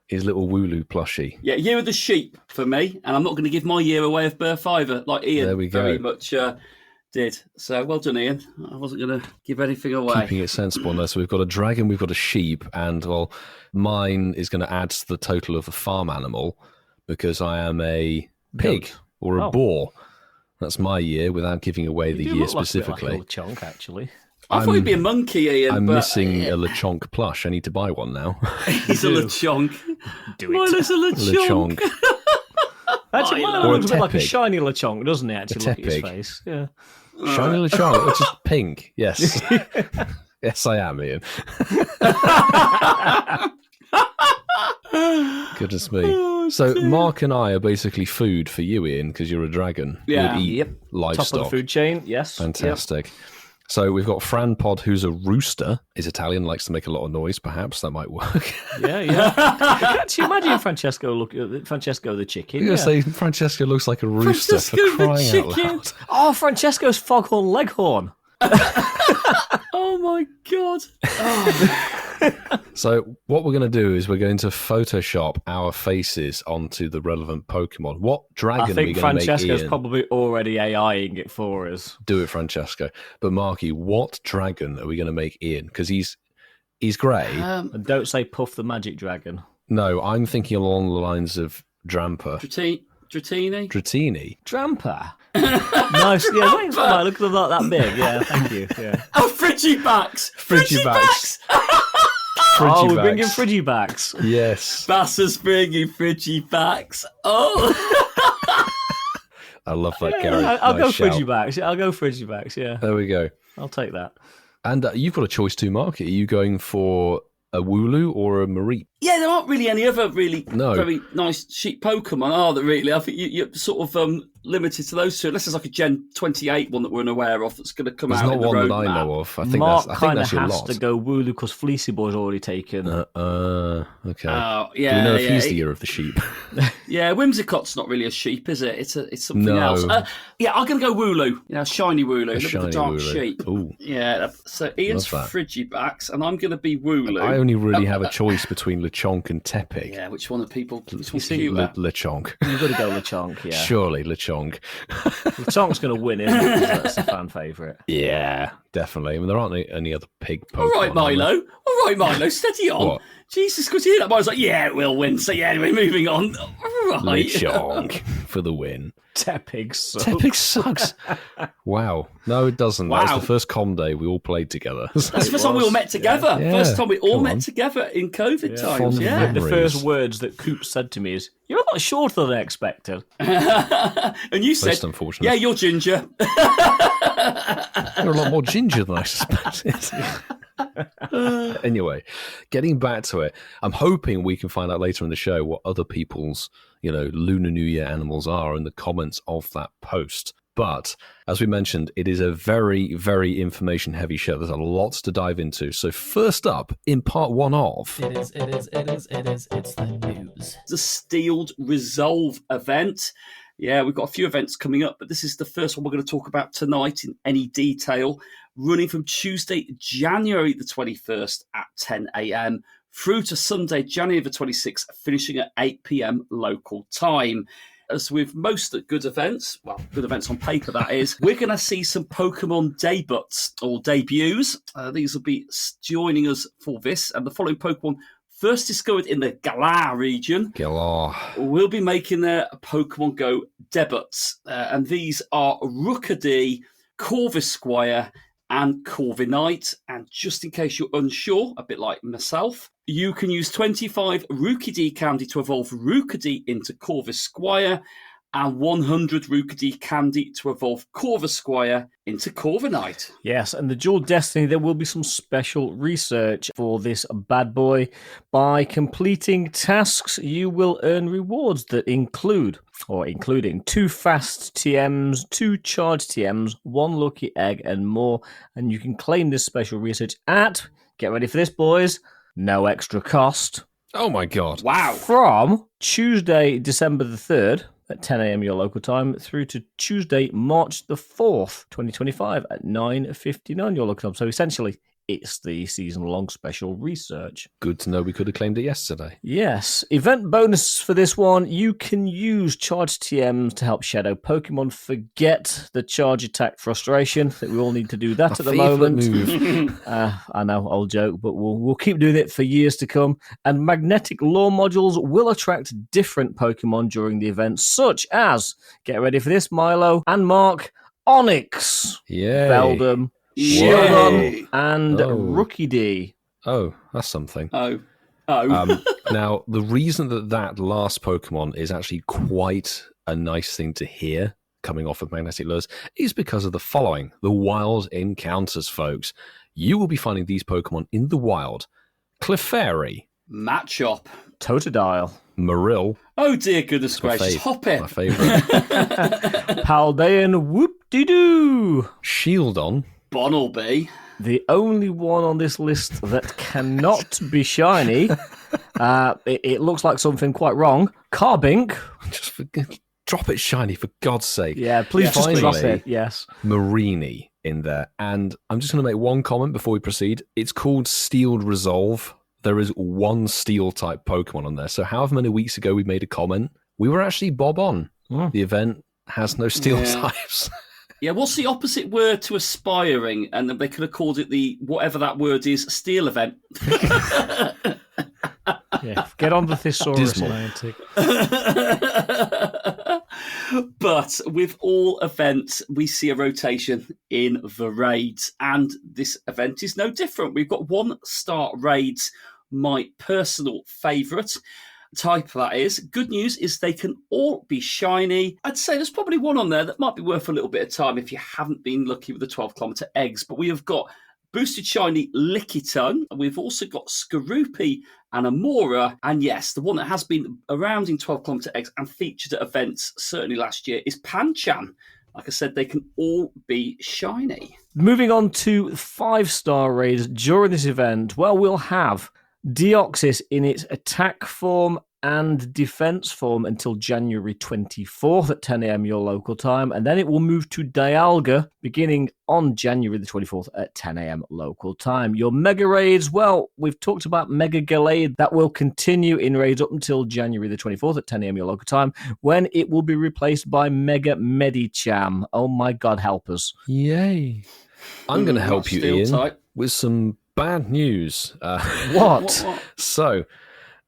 His little Wooloo plushie. Yeah, year of the sheep for me. And I'm not going to give my year away of birth either, like Ian there we go. very much did. So well done, Ian. I wasn't going to give anything away. Keeping it sensible now. So we've got a dragon, we've got a sheep, and, well, mine is going to add to the total of a farm animal because I am a pig or a boar. That's my year without giving away the year specifically. Like a chunk, actually. I thought he'd be a monkey, Ian. I'm but missing a Lechonk plush. I need to buy one now. He's a Lechonk. Do it. Milo's a Lechonk. Actually, Milo. Milo Or a looks a bit like a Tepig. shiny Lechonk, doesn't it? Actually, look at his Tepig. face. Yeah. Shiny Lechonk, which is pink. Yes. Yes, I am, Ian. Goodness me. So Mark and I are basically food for you, Ian, because you're a dragon. Yeah. You would eat Yep. Top livestock. of the food chain. Yes. Fantastic. So we've got Fran Pod, who's a rooster. Is Italian, likes to make a lot of noise. Perhaps that might work. Yep. Yeah. Can't you imagine Francesco the chicken? I'm going to say Francesco looks like a rooster Francesco for the crying out chicken. loud. Oh, Francesco's foghorn leghorn. Oh my god. So what we're going to do is we're going to Photoshop our faces onto the relevant Pokemon. What dragon I are we think going to make Francesco's Ian? probably already AIing it for us. Do it, Francesco. But Marky, what dragon are we going to make Ian? Because he's grey. And don't say Puff the Magic Dragon. No, I'm thinking along the lines of Drampa. Dratini? Dratini. Tramper. Nice. Yeah, thanks for that. Look at that big. Yeah, thank you. Yeah. Oh, Frigibax! Frigibax. Oh, we're Frigibax. bringing Frigibacks. Yes. Bassa's bringing Frigibax. Oh! I love that, Gary. I'll go Nice shout. Frigibacks. I'll go Frigibacks. Yeah, There we go. I'll take that. And you've got a choice too, Mark. Are you going for a Wooloo or a Mareep? Yeah, there aren't really any other No. very nice sheep Pokemon, are there really? I think you're sort of limited to those two, unless there's like a Gen 28 one that we're unaware of that's going to come There's out not in the one roadmap. that I know of. I think Mark that's kind of your has lot. to go Wooloo because Fleecy Boy's already taken. Okay. Oh, Do yeah, we know if yeah. he's the year of the sheep? Yeah, Whimsicott's not really a sheep, is it? It's something No. else. Yeah, I'm going to go Wooloo. Shiny Wooloo. Look shiny at the dark Wooloo. sheep. Ooh. Yeah, so Ian's Love that. Frigibacks, and I'm going to be Wooloo. I only really have a choice between Lechonk and Tepig. Yeah, which one of people? Which one's see, cuter? Lechonk. You've got to go Lechonk. Yeah, Surely Lechonk. Lechonk's going to win, isn't it? 'Cause that's a fan favourite. Yeah, definitely. I mean, there aren't any other pig Pokemon. All right, are there? Milo. All right, Milo. Steady on. What? Jesus, could you hear that? I was like, yeah, it will win. So yeah, anyway, moving on. All right. Lechonk for the win. Tepig sucks. Tepig sucks. Wow. No, it doesn't. That Wow. was the first com day we all played together. That's the first time we all met together. Yeah. First time we all Come met on. together in COVID times. Fond Yeah. The memories. first words that Coop said to me is, "You're a lot shorter than I expected." And you said, Most unfortunate. yeah, you're ginger. You're a lot more ginger than I suspected. Anyway, getting back to it, I'm hoping we can find out later in the show what other people's, Lunar New Year animals are in the comments of that post. But as we mentioned, it is a very, very information-heavy show. There's a lot to dive into. So first up, in part one of... It's the news. The Steeled Resolve event. Yeah, we've got a few events coming up, but this is the first one we're going to talk about tonight in any detail, running from Tuesday, January the 21st at 10 a.m. through to Sunday, January the 26th, finishing at 8 p.m. local time. As with most good events, well, good events on paper, that is, we're going to see some Pokemon debuts or debuts. These will be joining us for this, and the following Pokemon first discovered in the Galar region Galar. will be making their Pokemon Go debuts. And these are Rookidee, Corvisquire, and Corviknight. And just in case you're unsure, a bit like myself, you can use 25 Rookidee candy to evolve Rookidee into Corvisquire, and 100 Rookidee candy to evolve Corvisquire into Corviknight. Yes, and the Dual Destiny, there will be some special research for this bad boy. By completing tasks, you will earn rewards that including 2 fast TMs, 2 charged TMs, 1 lucky egg, and more. And you can claim this special research at, get ready for this, boys, no extra cost. Oh my god. Wow. From Tuesday, December the 3rd, at 10 a.m. your local time, through to Tuesday, March the 4th, 2025, at 9:59 your local time. So essentially, it's the season-long special research. Good to know we could have claimed it yesterday. Yes. Event bonus for this one, you can use charged TMs to help Shadow Pokemon forget the charge attack frustration. I think we all need to do that at the favourite moment. move. I know, old joke, but we'll keep doing it for years to come. And magnetic lore modules will attract different Pokemon during the event, such as, get ready for this, Milo and Mark, Onyx, Yeah. Beldum, Shieldon, and Oh. Rookie D. Oh, that's something. Oh. Now, the reason that last Pokemon is actually quite a nice thing to hear coming off of Magnetic Lures is because of the following. The wild encounters, folks. You will be finding these Pokemon in the wild. Clefairy. Matchup. Totodile. Marill. Oh dear goodness My gracious. Hop it. My favourite. Paldean Whoop-de-doo. Shieldon. Bonnelby. The only one on this list that cannot be shiny. It looks like something quite wrong. Carbink. Just drop it shiny, for God's sake. Yeah, please just Finally, drop it. Yes. Marini in there. And I'm just going to make one comment before we proceed. It's called Steeled Resolve. There is one steel type Pokemon on there. So however many weeks ago we made a comment, we were actually bob on. The event has no steel types. Yeah, what's the opposite word to aspiring? And they could have called it the, whatever that word is, steel event. Yeah, get on the thesaurus, Dismal. Niantic. But with all events, we see a rotation in the raids, and this event is no different. We've got 1-star raids, my personal favourite type, that is. Good news is they can all be shiny. I'd say there's probably one on there that might be worth a little bit of time if you haven't been lucky with the 12-kilometre eggs, but we have got boosted shiny Lickitung. We've also got Skorupi and Amora. And yes, the one that has been around in 12-kilometre eggs and featured at events certainly last year is Pancham. Like I said, they can all be shiny. Moving on to 5-star raids during this event, well, we'll have Deoxys in its attack form and defense form until January 24th at 10 a.m. your local time, and then it will move to Dialga beginning on January the 24th at 10 a.m. local time. Your Mega Raids, well, we've talked about Mega Gallade. That will continue in raids up until January the 24th at 10 a.m. your local time, when it will be replaced by Mega Medicham. Oh my God, help us. Yay. I'm going to help you, Steel Ian, type. with some bad news. What? So,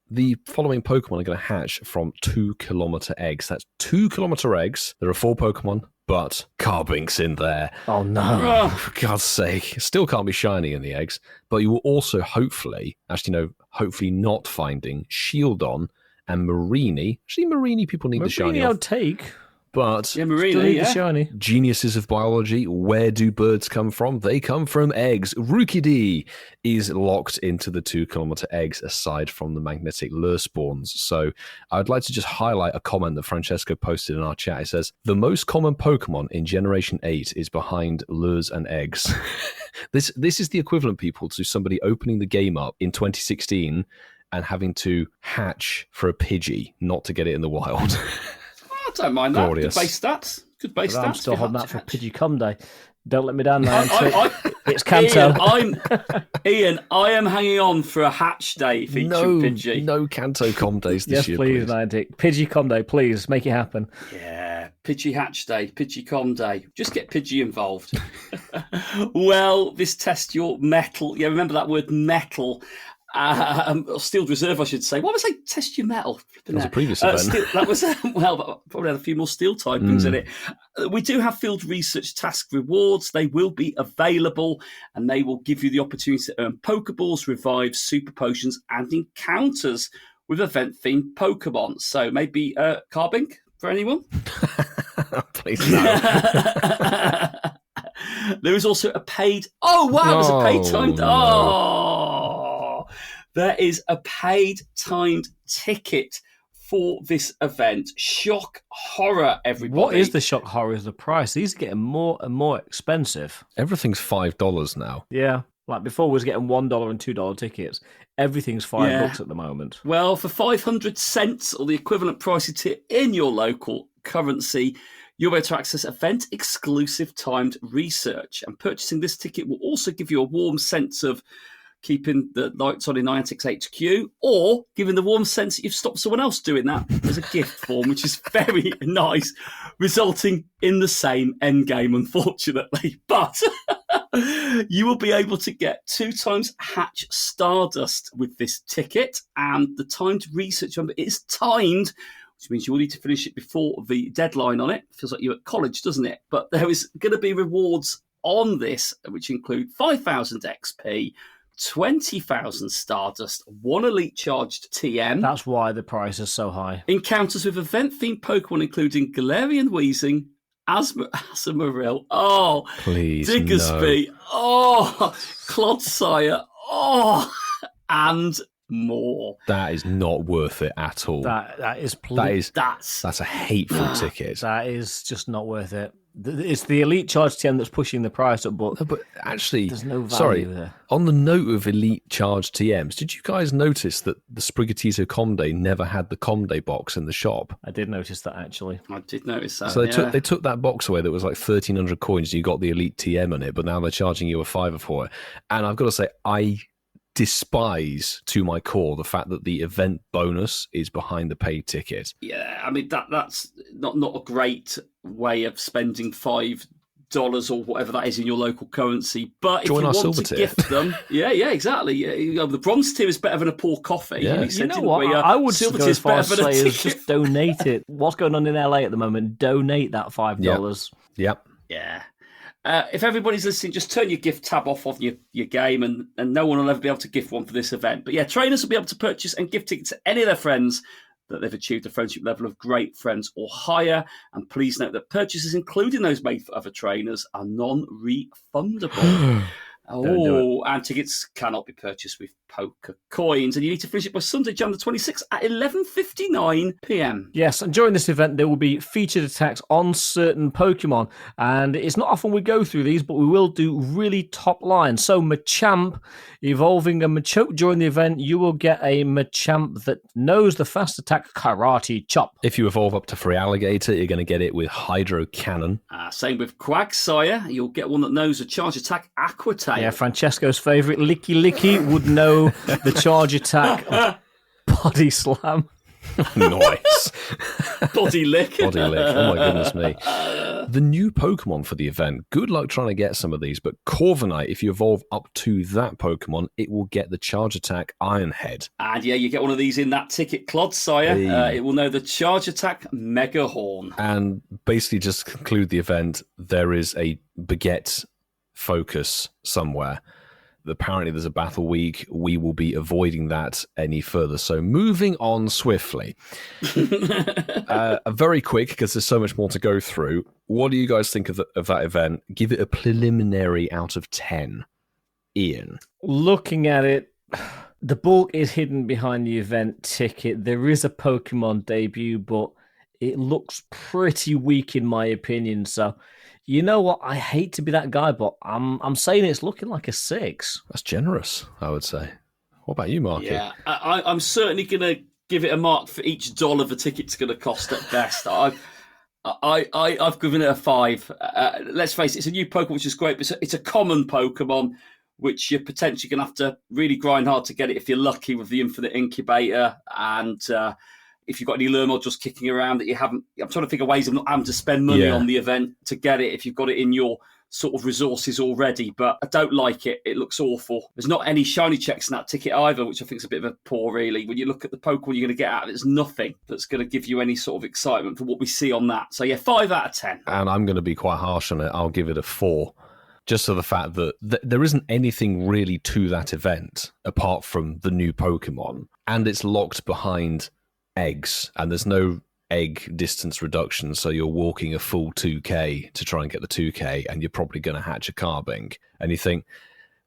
the following Pokemon are going to hatch from 2-kilometre eggs. That's 2-kilometre eggs. There are 4 Pokemon, but Carbink's in there. Oh no. For God's sake. Still can't be shiny in the eggs. But you will also hopefully not finding Shieldon and Marini. Actually, Marini people need the shiny I'll off. take. But Yeah, Still Marina, need the yeah. shiny. geniuses of biology, where do birds come from? They come from eggs. Rookie D is locked into the 2-kilometre eggs aside from the magnetic lure spawns. So I'd like to just highlight a comment that Francesco posted in our chat. It says, the most common Pokemon in Generation 8 is behind lures and eggs. This is the equivalent, people, to somebody opening the game up in 2016 and having to hatch for a Pidgey not to get it in the wild. I don't mind that. Glorious. Good base stats. Good base stats. I'm still if you holding have that for to hatch. Pidgey Day. Don't let me down, man. It's Ian, Kanto. Ian, I am hanging on for a hatch day featuring Pidgey. No Kanto Com days this Yes, year, please, please. Niantic. Pidgey Day, please. Make it happen. Yeah, Pidgey Hatch Day, Pidgey Com Day. Just get Pidgey involved. Well, this test your metal. Yeah, remember that word metal. Steeled Reserve, I should say. Why was I test your metal? That was a previous event. That was, well, probably had a few more steel typings in it. We do have field research task rewards. They will be available, and they will give you the opportunity to earn Pokeballs, revives, super potions, and encounters with event-themed Pokemon. So maybe Carbink for anyone? Please no. There is also a paid... Oh, wow, there's a paid timed... no. Oh, there is a paid timed ticket for this event. Shock horror, everybody. What is the shock horror is the price? These are getting more and more expensive. Everything's $5 now. Yeah. Like before, we was getting $1 and $2 tickets. Everything's $5 at the moment. Well, for 500 cents or the equivalent price in your local currency, you'll be able to access event-exclusive timed research. And purchasing this ticket will also give you a warm sense of keeping the lights on in Niantic's HQ, or giving the warm sense that you've stopped someone else doing that as a gift form, which is very nice, resulting in the same end game, unfortunately. But you will be able to get 2 times Hatch Stardust with this ticket, and the timed research, remember, it's timed, which means you will need to finish it before the deadline on it. Feels like you're at college, doesn't it? But there is going to be rewards on this, which include 5,000 XP, 20,000 Stardust, 1 Elite Charged TM. That's why the price is so high. Encounters with event-themed Pokemon, including Galarian Weezing, Azumarill, Please, Diggersby, Clodsire, and more. That is not worth it at all. That's a hateful ticket. That is just not worth it. It's the Elite Charge TM that's pushing the price up, but actually, there's no value there. On the note of Elite Charge TMs, did you guys notice that the Sprigatito Comde never had the Comde box in the shop? I did notice that, actually. I did notice that. So they took that box away that was like 1,300 coins, and you got the Elite TM on it, but now they're charging you a $5 for it. And I've got to say, I despise to my core the fact that the event bonus is behind the paid ticket. Yeah, I mean that's not a great way of spending $5 or whatever that is in your local currency. But if you want to gift them, yeah, exactly. The bronze tier is better than a poor coffee. Yeah. You know what? I would silver go as far as say is just ticket. donate it. What's going on in LA at the moment? Donate that $5. Yep. Yeah. If everybody's listening, just turn your gift tab off of your game and no one will ever be able to gift one for this event. But yeah, trainers will be able to purchase and gift tickets to any of their friends that they've achieved a friendship level of great friends or higher. And please note that purchases, including those made for other trainers, are non-refundable. And tickets cannot be purchased with poker coins. And you need to finish it by Sunday, Jan the 26th at 11:59 p.m. Yes, and during this event, there will be featured attacks on certain Pokemon. And it's not often we go through these, but we will do really top line. So Machamp evolving a Machoke during the event, you will get a Machamp that knows the fast attack Karate Chop. If you evolve up to Free Alligator, you're going to get it with Hydro Cannon. Same with Quagsire. You'll get one that knows a charge attack Aqua Tail. Yeah, Francesco's favourite, Licky Licky, would know the charge attack Body Slam. Nice. Body Lick. Body Lick. Oh, my goodness me. The new Pokemon for the event, good luck trying to get some of these, but Corviknight, if you evolve up to that Pokemon, it will get the charge attack Iron Head. And yeah, you get one of these in that ticket, Clodsire. Hey. It will know the charge attack Mega Horn. And basically just to conclude the event, there is a Baguette focus somewhere. Apparently there's a battle week. We will be avoiding that any further. So moving on swiftly. Very quick, because there's so much more to go through. What do you guys think of that event? Give it a preliminary out of 10. Ian. Looking at it, the bulk is hidden behind the event ticket. There is a Pokemon debut, but it looks pretty weak in my opinion. So, you know what? I hate to be that guy, but I'm saying it's looking like a 6. That's generous, I would say. What about you, Marky? Yeah, I'm certainly going to give it a mark for each $1 the ticket's going to cost at best. I've given it a 5. Let's face it, it's a new Pokemon, which is great, but it's a common Pokemon, which you're potentially going to have to really grind hard to get it if you're lucky with the Infinite Incubator. And if you've got any lure modules kicking around that you haven't, I'm trying to think of ways of not having to spend money on the event to get it if you've got it in your sort of resources already. But I don't like it. It looks awful. There's not any shiny checks in that ticket either, which I think is a bit of a poor, really. When you look at the Pokemon you're going to get out of it, there's nothing that's going to give you any sort of excitement for what we see on that. So yeah, 5 out of 10. And I'm going to be quite harsh on it. I'll give it a 4. Just for the fact that there isn't anything really to that event apart from the new Pokemon. And it's locked behind eggs, and there's no egg distance reduction, so you're walking a full 2k to try and get the 2k, and you're probably going to hatch a Carbink. And you think,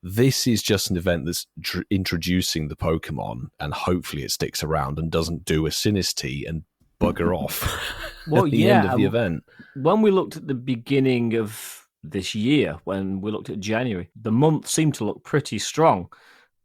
this is just an event that's introducing the Pokemon, and hopefully it sticks around and doesn't do a Sinistea and bugger off at the end of the event. When we looked at the beginning of this year, when we looked at January, the month seemed to look pretty strong,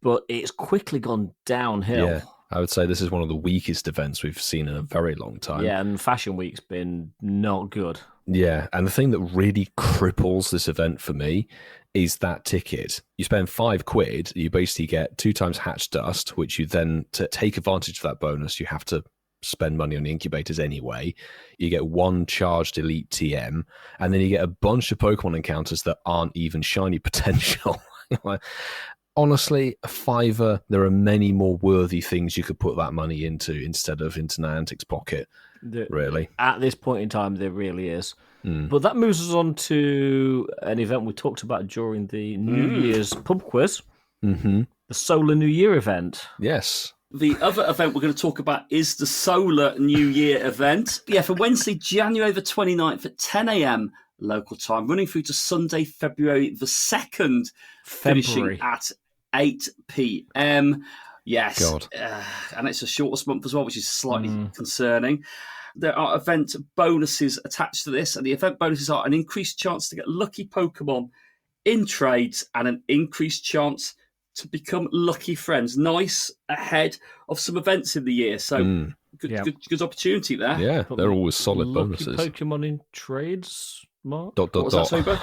but it's quickly gone downhill. Yeah. I would say this is one of the weakest events we've seen in a very long time. Yeah, and Fashion Week's been not good. Yeah, and the thing that really cripples this event for me is that ticket. You spend £5, you basically get 2 times Hatch Dust, which you then, to take advantage of that bonus, you have to spend money on the incubators anyway. You get 1 charged Elite TM, and then you get a bunch of Pokemon encounters that aren't even shiny potential. honestly, a $5, there are many more worthy things you could put that money into instead of into Niantic's pocket, really. At this point in time, there really is. But that moves us on to an event we talked about during the New Year's pub quiz, the Solar New Year event. Yes. The other event we're going to talk about is the Solar New Year event. Yeah, for Wednesday, January the 29th at 10 a.m. local time, running through to Sunday, February the 2nd, finishing at 8 p.m. Yes. God. And it's the shortest month as well, which is slightly concerning. There are event bonuses attached to this, and the event bonuses are an increased chance to get lucky Pokemon in trades and an increased chance to become lucky friends. Nice ahead of some events in the year. So good opportunity there. Yeah, they're always solid lucky bonuses. Pokemon in trades, Mark? What was that, Sober?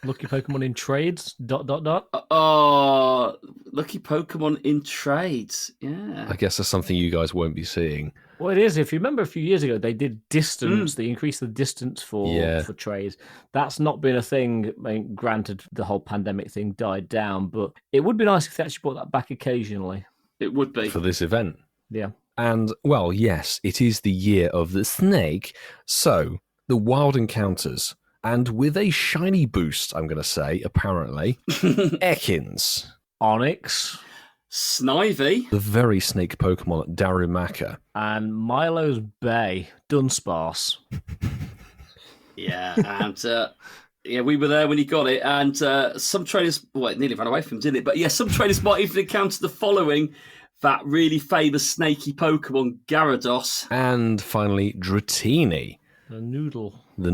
Lucky Pokemon in trades, ... Oh, lucky Pokemon in trades. Yeah. I guess that's something you guys won't be seeing. Well, it is. If you remember a few years ago, they did distance. They increased the distance for trades. That's not been a thing. I mean, granted, the whole pandemic thing died down, but it would be nice if they actually brought that back occasionally. It would be. For this event. Yeah. And, well, yes, it is the year of the snake. So, the wild encounters. And with a shiny boost, I'm going to say, apparently, Ekans. Onyx. Snivy. The very snake Pokemon Darumaka. And Milo's Bay. Dunsparce. Yeah, and we were there when he got it. And some trainers, it nearly ran away from him, didn't it? But yeah, some trainers might even encounter the following. That really famous snaky Pokemon, Gyarados. And finally, Dratini. The noodle. The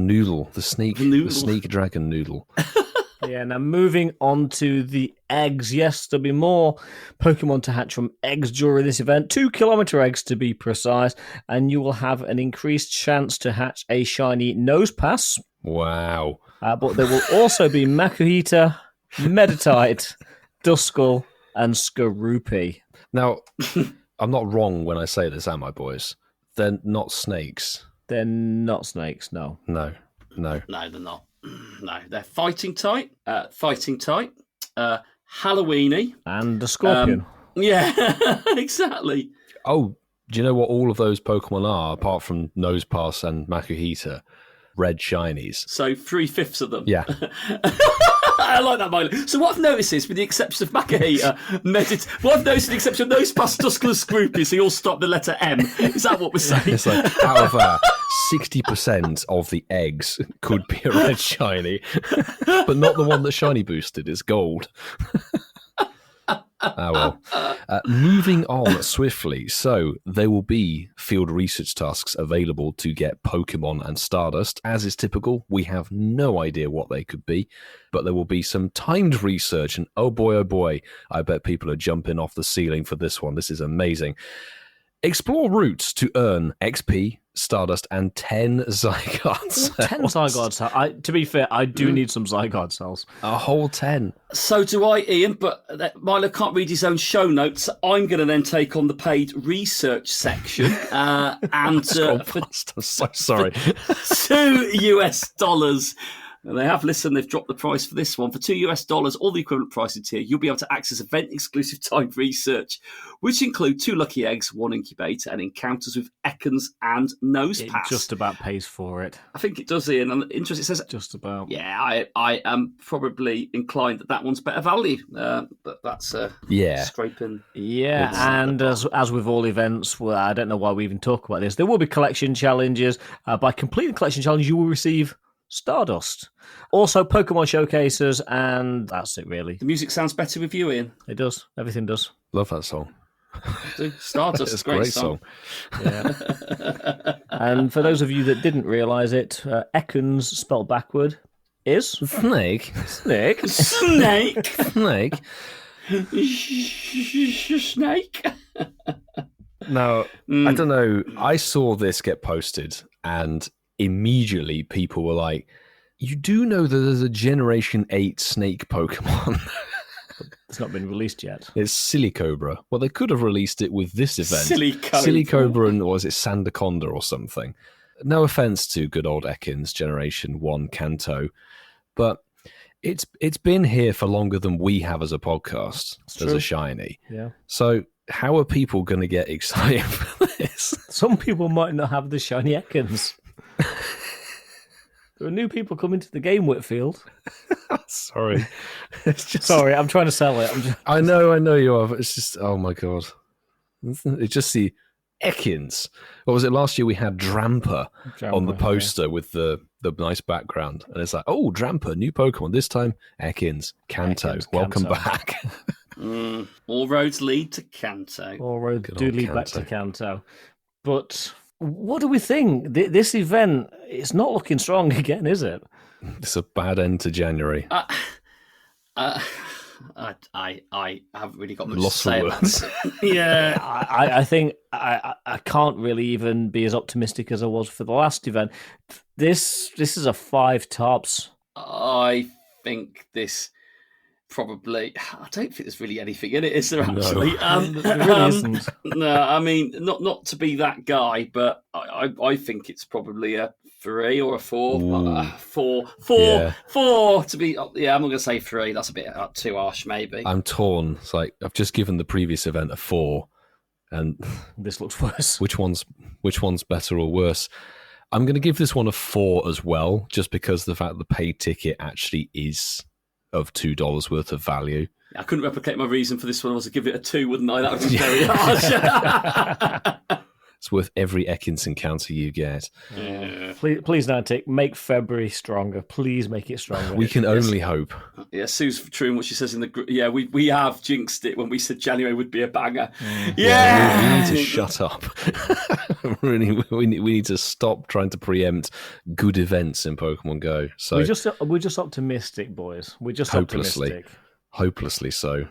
snake dragon noodle. Yeah, now moving on to the eggs. Yes, there'll be more Pokemon to hatch from eggs during this event. 2-kilometer eggs to be precise. And you will have an increased chance to hatch a shiny Nosepass. Wow. But there will also be Makuhita, Meditite, Duskull, and Skorupi. Now, I'm not wrong when I say this, am I, boys? They're not snakes. They're not snakes, no. No. No, they're not. No, they're fighting type, Halloweeny. And a Scorpion. Yeah, exactly. Oh, do you know what all of those Pokemon are, apart from Nosepass and Makuhita? Red Shinies. So 3/5 of them. Yeah. I like that, Milo. So what I've noticed is, with the exception of Makuhita, what I've noticed with the exception of Nosepass, Duskull, and Scroopy, they all stop the letter M. Is that what we're saying? It's like, out of that, 60% of the eggs could be a red shiny, but not the one that shiny boosted. It's gold. Well. Moving on swiftly. So there will be field research tasks available to get Pokemon and Stardust. As is typical, we have no idea what they could be, but there will be some timed research, and oh boy, I bet people are jumping off the ceiling for this one. This is amazing. Explore routes to earn XP, Stardust, and 10 Zygarde cells. 10 Zygarde cells. To be fair, I do need some Zygarde cells. A whole 10. So do I, Ian, but Milo can't read his own show notes. So I'm going to then take on the paid research section. And I'm so sorry. $2. And they have listened, they've dropped the price for this one. For $2, all the equivalent prices here, you'll be able to access event-exclusive timed research, which include 2 lucky eggs, 1 incubator, and encounters with Ekans and Nosepass. It just about pays for it. I think it does, Ian. And interesting, it says... Just about. Yeah, I am probably inclined that one's better value. But that's scraping... Yeah, and as with all events, well, I don't know why we even talk about this, there will be collection challenges. By completing the collection challenge, you will receive Stardust. Also, Pokemon showcases, and that's it, really. The music sounds better with you, Ian. It does. Everything does. Love that song. Stardust is a great song. Yeah. And for those of you that didn't realise it, Ekans, spelled backward, is... Snake. Snake. Now, I don't know. I saw this get posted, and immediately people were like, you do know that there's a Generation 8 snake Pokemon? It's not been released yet. It's Silicobra. Well, they could have released it with this event. Silicobra. Silicobra and, was it Sandaconda or something? No offense to good old Ekans Generation 1 Kanto, but It's been here for longer than we have as a podcast, as true. a shiny. Yeah. So how are people going to get excited for this? Some people might not have the shiny Ekans. There are new people coming to the game, Whitfield. Sorry. It's just... Sorry, I'm trying to sell it. I know you are. But it's just, oh my God. It's just the Ekans. What was it? Last year we had Drampa on the poster with the nice background. And it's like, oh, Drampa, new Pokemon. This time, Ekans, Kanto. Welcome back. All roads lead to Kanto. All roads do lead back to Kanto. But what do we think? This event, it's not looking strong again, is it? It's a bad end to January. I haven't really got much Lost to say for about words. it. Yeah. I think I can't really even be as optimistic as I was for the last event. This is a 5 tops. I think this probably... I don't think there's really anything in it, is there, actually? No. There really isn't. No, I mean, not to be that guy, but I think it's probably a 3 or a 4. 4 to be... Yeah, I'm not going to say 3. That's a bit too harsh, maybe. I'm torn. It's like, I've just given the previous event a 4. And this looks worse. Which one's better or worse? I'm going to give this one a 4 as well, just because the fact the paid ticket actually is of $2 worth of value. I couldn't replicate my reason for this one. I was to give it a 2, wouldn't I? That would be very harsh. It's worth every Ekans encounter you get. Yeah. Please, Niantic, make February stronger. Please make it stronger. We can only hope. Yeah, Sue's true in what she says in the group. Yeah, we have jinxed it when we said January would be a banger. Yeah! We need to shut up. Really, we need to stop trying to preempt good events in Pokemon Go. So we're just optimistic, boys. We're just optimistic. Hopelessly so.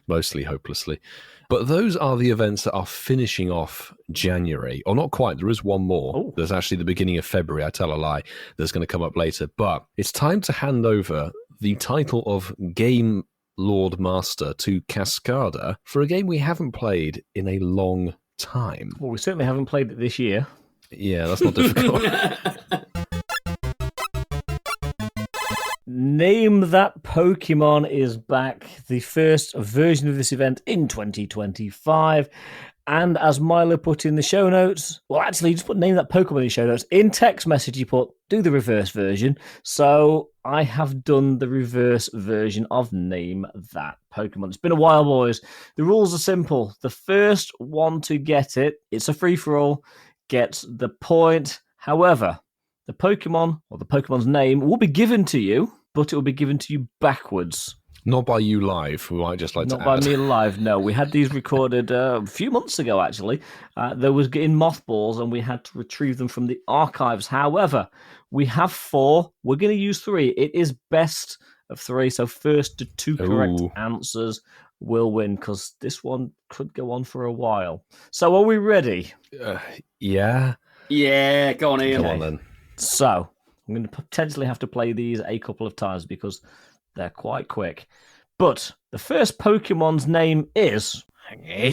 Mostly hopelessly. But those are the events that are finishing off January. Or not quite. There is one more. Oh. There's actually the beginning of February. I tell a lie. That's going to come up later. But it's time to hand over the title of Game Lord Master to Cascada for a game we haven't played in a long time. Well, we certainly haven't played it this year. Yeah, that's not difficult. Name That Pokémon is back, the first version of this event in 2025. And as Milo put in the show notes, well, actually, just put Name That Pokémon in the show notes. In text message, he put, do the reverse version. So I have done the reverse version of Name That Pokémon. It's been a while, boys. The rules are simple. The first one to get it, it's a free-for-all, gets the point. However, the Pokemon, or the Pokemon's name, will be given to you, but it will be given to you backwards. Not by you live. We might just like Not to by add. me live, no. We had these recorded a few months ago, actually. There was getting mothballs, and we had to retrieve them from the archives. However, we have 4. We're going to use 3. It is best of 3, so first to 2 correct answers will win, because this one could go on for a while. So are we ready? Yeah. Yeah, go on, Ian. Come on, then. So I'm going to potentially have to play these a couple of times because they're quite quick. But the first Pokemon's name is... I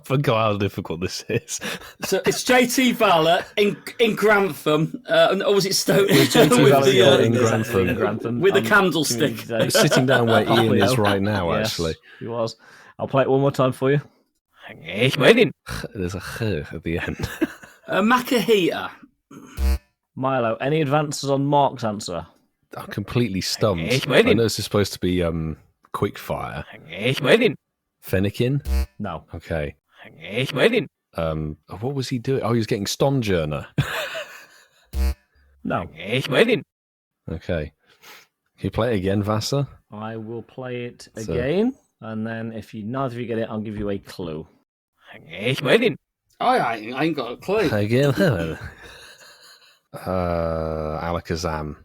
forgot how difficult this is. So it's JT Valor in Grantham. Or was it Stoke? JT Valor in Grantham. In Grantham. With a candlestick. He's sitting down where Ian is right now, Yes, actually. He was. I'll play it one more time for you. There's a ch at the end. Makahita. Milo, any advances on Mark's answer? I'm completely stumped. I know this is supposed to be quick fire. Fennekin? No. Okay. What was he doing? Oh, he was getting Stonjourner. No. Okay. Can you play it again, Vasa? I will play it again, and then if neither of you get it, I'll give you a clue. I ain't got a clue. Again? Alakazam.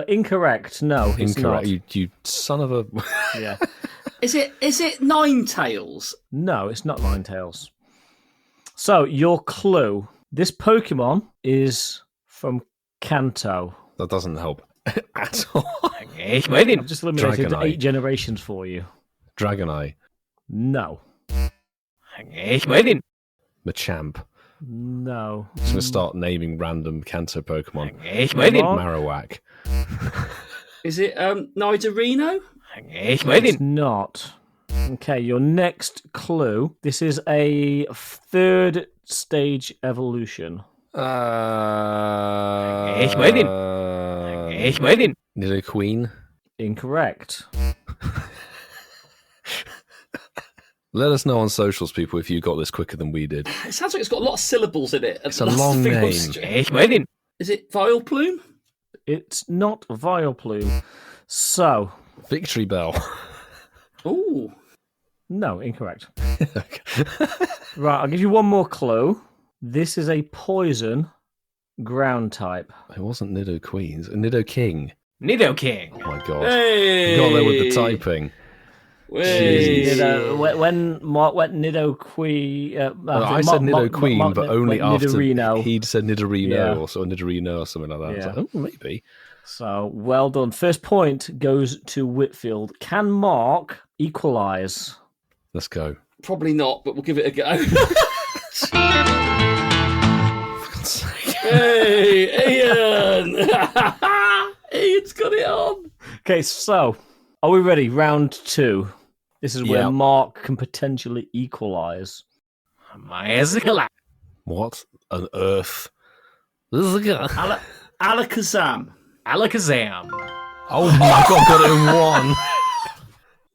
Incorrect. No, it's Incorrect. not. You son of a... Yeah. Is it Ninetales? No, it's not Ninetales. So, your clue. This Pokemon is from Kanto. That doesn't help at all. I've just eliminated Dragonite. 8 generations for you. Dragonite. No. Machamp. No. Just gonna start naming random Kanto Pokemon. Marowak. Marowak. Is it Nidorino? It's not. Okay, your next clue. This is a 3rd stage evolution. Nidoqueen. Incorrect. Let us know on socials, people, if you got this quicker than we did. It sounds like it's got a lot of syllables in it. It's a long name. Is it Vileplume? It's not Vileplume. So, Victory Bell. Ooh. no, incorrect. Right, I'll give you one more clue. This is a poison ground type. It wasn't Nidoqueen. Nidoking. Nidoking. Oh my god. Hey. You got there with the typing. When Mark went Nidoqueen... I said Nidoqueen, but only after Nidorino. he'd said Nidorino Yeah. or Nidorino or something like that. I was Yeah. like, oh, maybe. So, well done. First point goes to Whitfield. Can Mark equalise? Let's go. Probably not, but we'll give it a go. For God's sake. Hey, Ian! Ian's got it on. Okay, so, are we ready? Round 2. This is where Yeah. Mark can potentially equalise. What on earth? Alakazam. Alakazam. Oh my god, got it in one.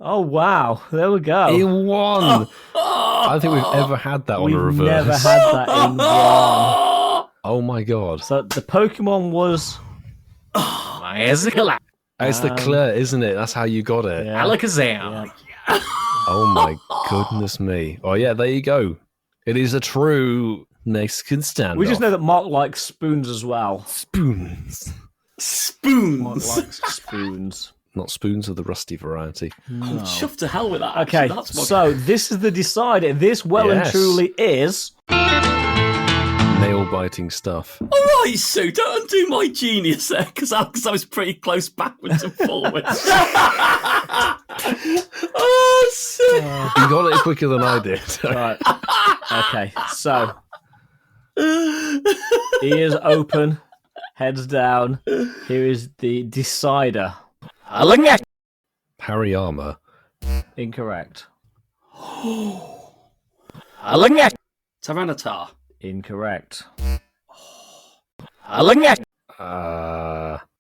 Oh, wow. There we go. In one. I don't think we've ever had that on We've a reverse. never had that in one. Oh my god. So, the Pokemon was... It's the clear, isn't it? That's how you got it. Yeah. Alakazam. Yeah. Oh my goodness me. Oh yeah, there you go. It is a true Mexican standoff. We just know that Mark likes spoons as well. spoons. Mark Spoons. likes spoons. Not spoons of the rusty variety. I'm chuffed to hell with that. Okay, actually. That's my... so this is the decider. This well and Yes. truly is... Nail-biting stuff. All right, Sue, don't undo my genius there, because I was pretty close backwards and forwards. Oh, Sue. You got it quicker than I did. Right. Okay, so... Ears open, heads down. Here is the decider. Hariyama. Incorrect. Tyranitar. Incorrect.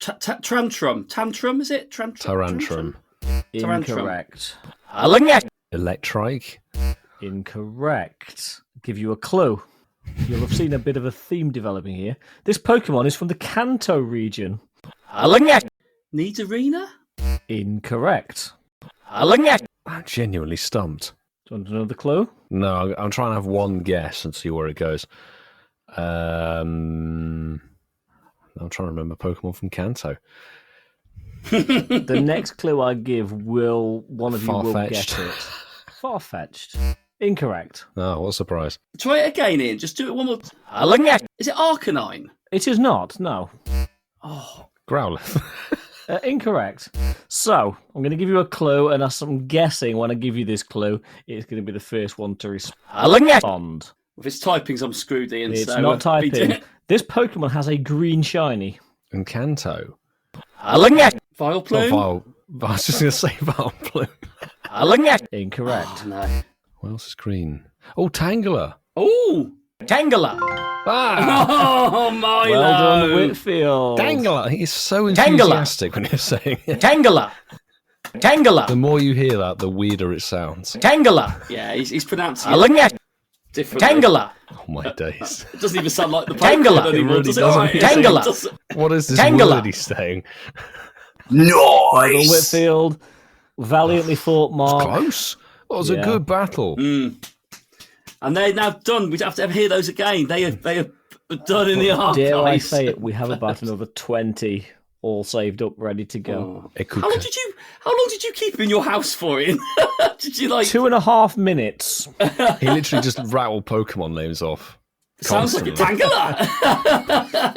Tantrum. Tantrum, is it? Tarantrum. Incorrect. Electrike. Incorrect. Give you a clue. You'll have seen a bit of a theme developing here. This Pokemon is from the Kanto region. Nidorina? Incorrect. I'm genuinely stumped. Do you want another clue? No, I'm trying to have one guess and see where it goes. I'm trying to remember Pokemon from Kanto. The next clue I give one of you will Far-fetched. get it. Far-fetched. Incorrect. Oh, what a surprise. Try it again, Ian. Just do it one more time. Is it Arcanine? It is not, no. Oh, Growlithe. Incorrect. So, I'm going to give you a clue, and as I'm guessing when I give you this clue, it's going to be the first one to respond. if it's typings, I'm screwed, Ian. It's so, not typing. This Pokemon has a green shiny. And Kanto. Vileplume? I was just going to say Vileplume. Incorrect. Oh, no. What else is green? Oh, Tangela. Oh! Tangela. Ah! Oh, Milo! Well done, Whitfield. Tangela. He's so enthusiastic when you're saying it. Tangela. The Tangela. more you hear that, the weirder it sounds. Tangela. Yeah, he's pronouncing it differently. Tangela. Oh my days. It doesn't even sound like the Tangela. Pokemon anymore, It really does it? doesn't. Alright, Tangela. it doesn't. What is this Tangela. word he's saying? Well done, Whitfield. Valiantly fought, Mark. Close. That was a Yeah. good battle. And they're now done. We'd have to ever hear those again. They are done in the archives. Dare I say it, we have about another 20 all saved up, ready to go. It could How long did you keep him in your house for, Ian? Did you like? 2.5 minutes. He literally just rattled Pokemon names off. Sounds like a constantly. Tangela.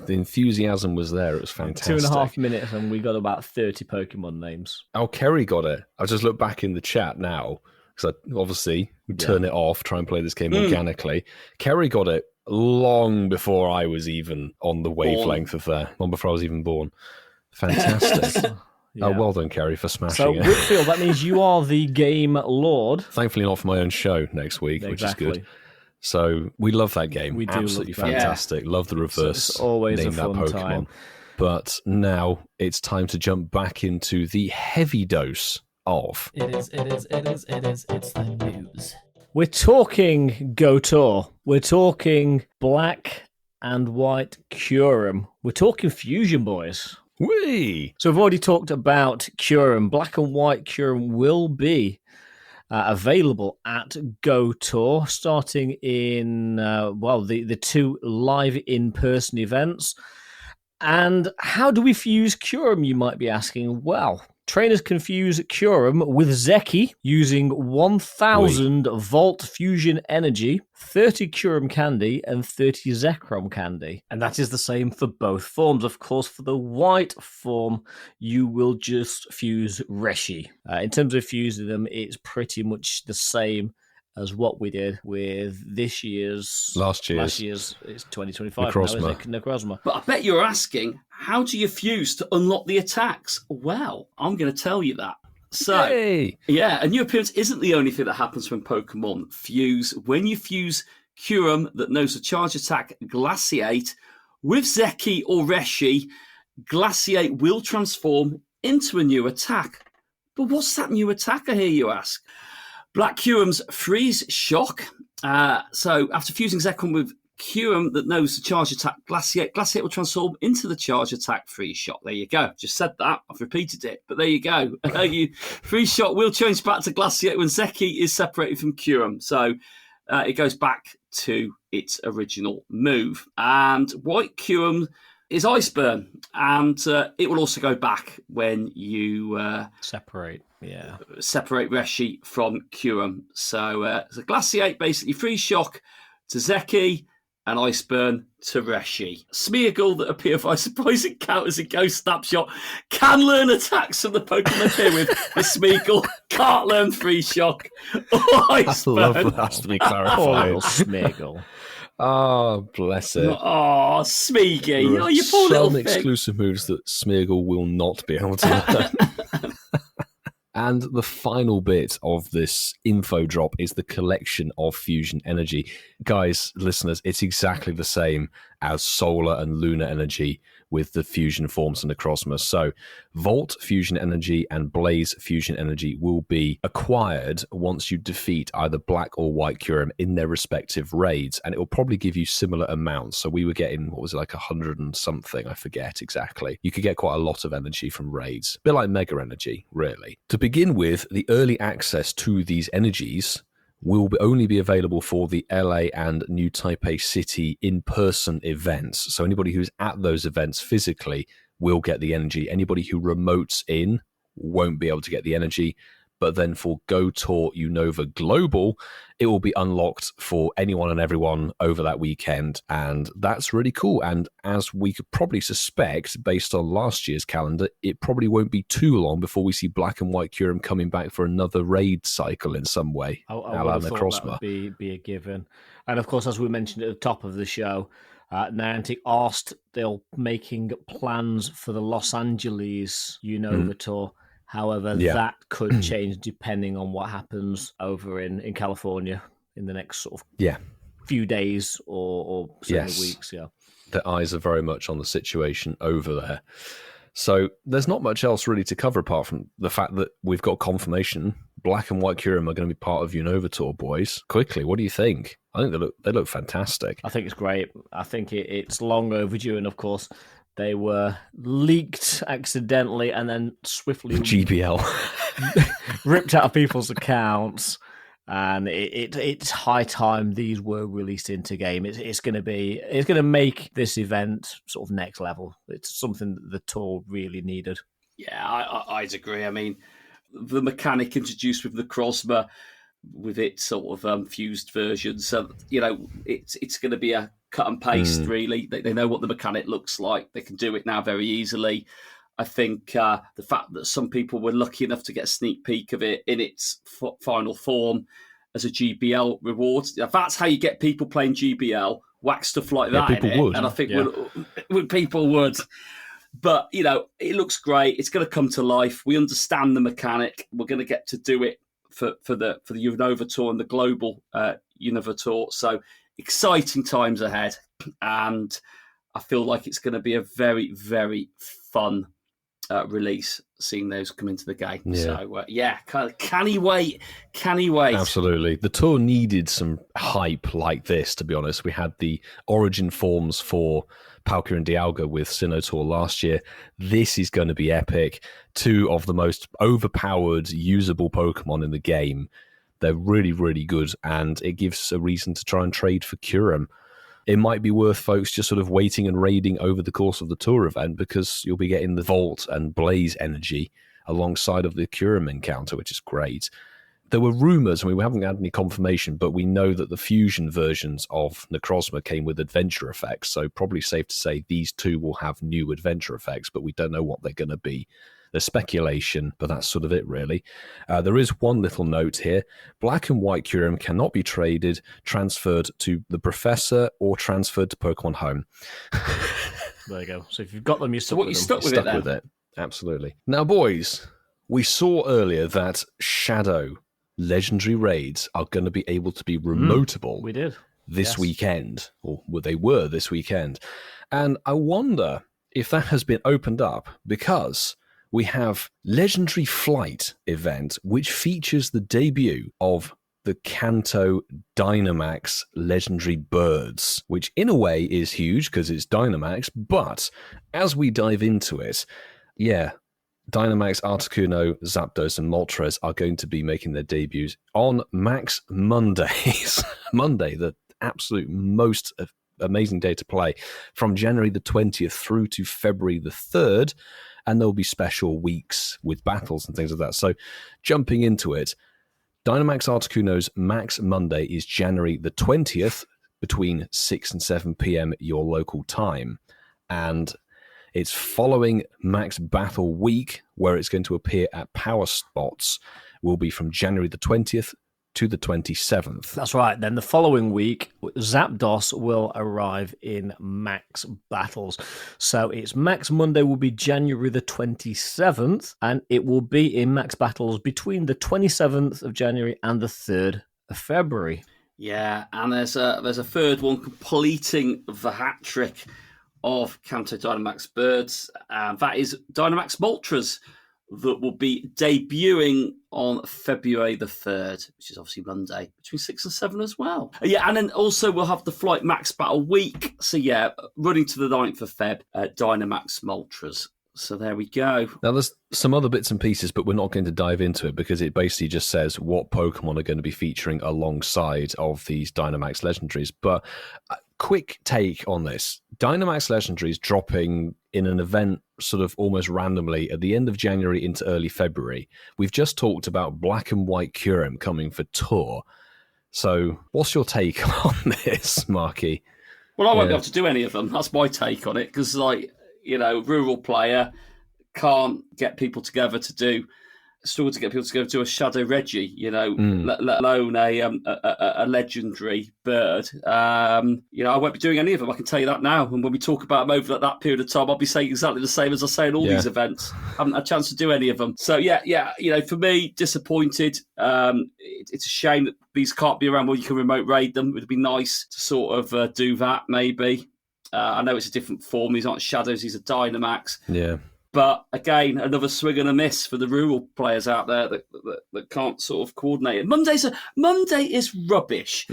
The enthusiasm was there. It was fantastic. 2.5 minutes, and we got about 30 Pokemon names. Oh, Kerry got it. I just looked back in the chat now. because I obviously would turn it off, try and play this game organically. Kerry got it long before I was even on the wavelength of there, long before I was even born. Fantastic. Well done, Kerry, for smashing it. So, Whitfield, that means you are the game lord. Thankfully, not for my own show next week, which is good. So we love that game. We do. Absolutely fantastic. Yeah. Love the reverse. So it's always Name a fun That Pokémon. time. But now it's time to jump back into the heavy dose of. It's the news. We're talking Go Tour. We're talking black and white Kyurem. We're talking Fusion Boys. Whee! So we've already talked about Kyurem. Black and white Kyurem will be available at Go Tour, starting in, the 2 live in-person events. And how do we fuse Kyurem, you might be asking? Well, trainers can fuse Kyurem with Zeki using 1000 Volt Fusion Energy, 30 Kyurem Candy, and 30 Zekrom Candy. And that is the same for both forms. Of course, for the white form, you will just fuse Reshi. In terms of fusing them, it's pretty much the same as what we did with last year's it's 2025 Necrozma. But I bet you're asking, how do you fuse to unlock the attacks? Well, I'm going to tell you that. So, a new appearance isn't the only thing that happens when Pokemon fuse. When you fuse Kyurem that knows the charge attack Glaciate with Zeki or Reshi, Glaciate will transform into a new attack. But what's that new attack, I hear you ask? Black Kyurem's Freeze Shock. So after fusing Zekrom with Kyurem that knows the charge attack Glaciate will transform into the charge attack Freeze Shock. There you go. Just said that. I've repeated it. But there you go. Freeze Shock will change back to Glaciate when Zeki is separated from Kyurem. So it goes back to its original move. And white Kyurem is Ice Burn. And it will also go back when you separate Reshi from Kyurem. So Glaciate, basically Freeze Shock to Zeki, and Ice Burn to Reshi. Smeargle that appear by surprise encounters in Ghost Snapshot can learn attacks from the Pokemon here with the Smeargle can't learn Freeze Shock or Ice Burn. I love that has to be clarified. Smeargle. Oh, bless it. Oh, Smeagol. Oh, you poor little thing. Some exclusive moves that Smeargle will not be able to learn. And the final bit of this info drop is the collection of fusion energy. Guys, listeners, it's exactly the same as solar and lunar energy with the fusion forms and Necrozma. So Volt fusion energy and Blaze fusion energy will be acquired once you defeat either black or white Kyurem in their respective raids, and it will probably give you similar amounts. So we were getting, 100 and something, I forget exactly. You could get quite a lot of energy from raids. A bit like Mega Energy, really. To begin with, the early access to these energies will only be available for the LA and New Taipei City in-person events. So anybody who's at those events physically will get the energy. Anybody who remotes in won't be able to get the energy. But then for Go Tour Unova Global, it will be unlocked for anyone and everyone over that weekend. And that's really cool. And as we could probably suspect, based on last year's calendar, it probably won't be too long before we see black and white Kyurem coming back for another raid cycle in some way. I would have thought that would be a given. And of course, as we mentioned at the top of the show, Niantic are still making plans for the Los Angeles Unova Tour. However, that could change depending on what happens over in California in the next sort of few days or several weeks. Yeah, the eyes are very much on the situation over there. So there's not much else really to cover apart from the fact that we've got confirmation black and white Kyurem are going to be part of Unova Tour, boys. Quickly, what do you think? I think they look fantastic. I think it's great. I think it's long overdue, and of course, they were leaked accidentally and then swiftly GBL ripped out of people's accounts. And it's high time these were released into game. It's going to make this event sort of next level. It's something that the tour really needed. Yeah, I'd agree. I mean, the mechanic introduced with the Necrozma, with its sort of fused version, so it's going to be a cut and paste. Really, they know what the mechanic looks like. They can do it now very easily. I think the fact that some people were lucky enough to get a sneak peek of it in its final form as a GBL reward. If that's how you get people playing GBL, whack stuff like that people in it, would. and I think people would. But, it looks great. It's going to come to life. We understand the mechanic. We're going to get to do it for the Unova Tour and the global Unova Tour. So exciting times ahead. And I feel like it's going to be a very, very fun release, seeing those come into the game. Yeah. So, can he wait? Can he wait? Absolutely. The tour needed some hype like this, to be honest. We had the origin forms for Palkia and Dialga with Sinnoh Tour last year. This is going to be epic. 2 of the most overpowered, usable Pokemon in the game. They're really, really good, and it gives a reason to try and trade for Kyurem. It might be worth folks just sort of waiting and raiding over the course of the tour event, because you'll be getting the Volt and Blaze energy alongside of the Kyurem encounter, which is great. There were rumours, and we haven't had any confirmation, but we know that the fusion versions of Necrozma came with adventure effects, so probably safe to say these 2 will have new adventure effects, but we don't know what they're going to be. There's speculation, but that's sort of it, really. There is one little note here. Black and White Kyurem cannot be traded, transferred to the Professor, or transferred to Pokemon Home. There you go. So if you've got them, you're stuck with them. Stuck with it. Absolutely. Now, boys, we saw earlier that Shadow Legendary Raids are going to be able to be remotable. We did. This weekend, or they were this weekend. And I wonder if that has been opened up, because we have Legendary Flight event, which features the debut of the Kanto Dynamax Legendary Birds, which in a way is huge because it's Dynamax, but as we dive into it, Dynamax, Articuno, Zapdos, and Moltres are going to be making their debuts on Max Mondays. Monday, the absolute most amazing day to play, from January the 20th through to February the 3rd. And there'll be special weeks with battles and things like that. So jumping into it, Dynamax Articuno's Max Monday is January the 20th between 6 and 7 p.m. your local time. And it's following Max Battle Week, where it's going to appear at Power Spots, will be from January the 20th to the 27th. That's right. Then the following week, Zapdos will arrive in Max Battles. So it's Max Monday will be January the 27th, and it will be in Max Battles between the 27th of January and the 3rd of February. Yeah, and there's a third one completing the hat trick of Kanto Dynamax Birds, and that is Dynamax Moltres, that will be debuting on February the 3rd, which is obviously Monday, between 6 and 7 as well. Yeah, and then also we'll have the Flight Max Battle Week. So yeah, running to the 9th of Feb, Dynamax Moltres. So there we go. Now, there's some other bits and pieces, but we're not going to dive into it because it basically just says what Pokemon are going to be featuring alongside of these Dynamax Legendaries. But quick take on this. Dynamax Legendaries dropping in an event sort of almost randomly at the end of January into early February. We've just talked about Black and White Kyurem coming for Tour. So what's your take on this, Marky? Well, I won't be able to do any of them. That's my take on it, because, like, you know, rural player can't get people together to do, struggle to get people together to do a Shadow Reggie, you know, let alone a legendary bird. You know, I won't be doing any of them, I can tell you that now. And when we talk about them over that period of time, I'll be saying exactly the same as I say in all these events. I haven't had a chance to do any of them. So, yeah, you know, for me, disappointed. It's a shame that these can't be around where you can remote raid them. It would be nice to sort of do that, maybe. I know it's a different form. These aren't Shadows, these are Dynamax. Yeah. But again, another swing and a miss for the rural players out there that can't sort of coordinate it. Monday is rubbish.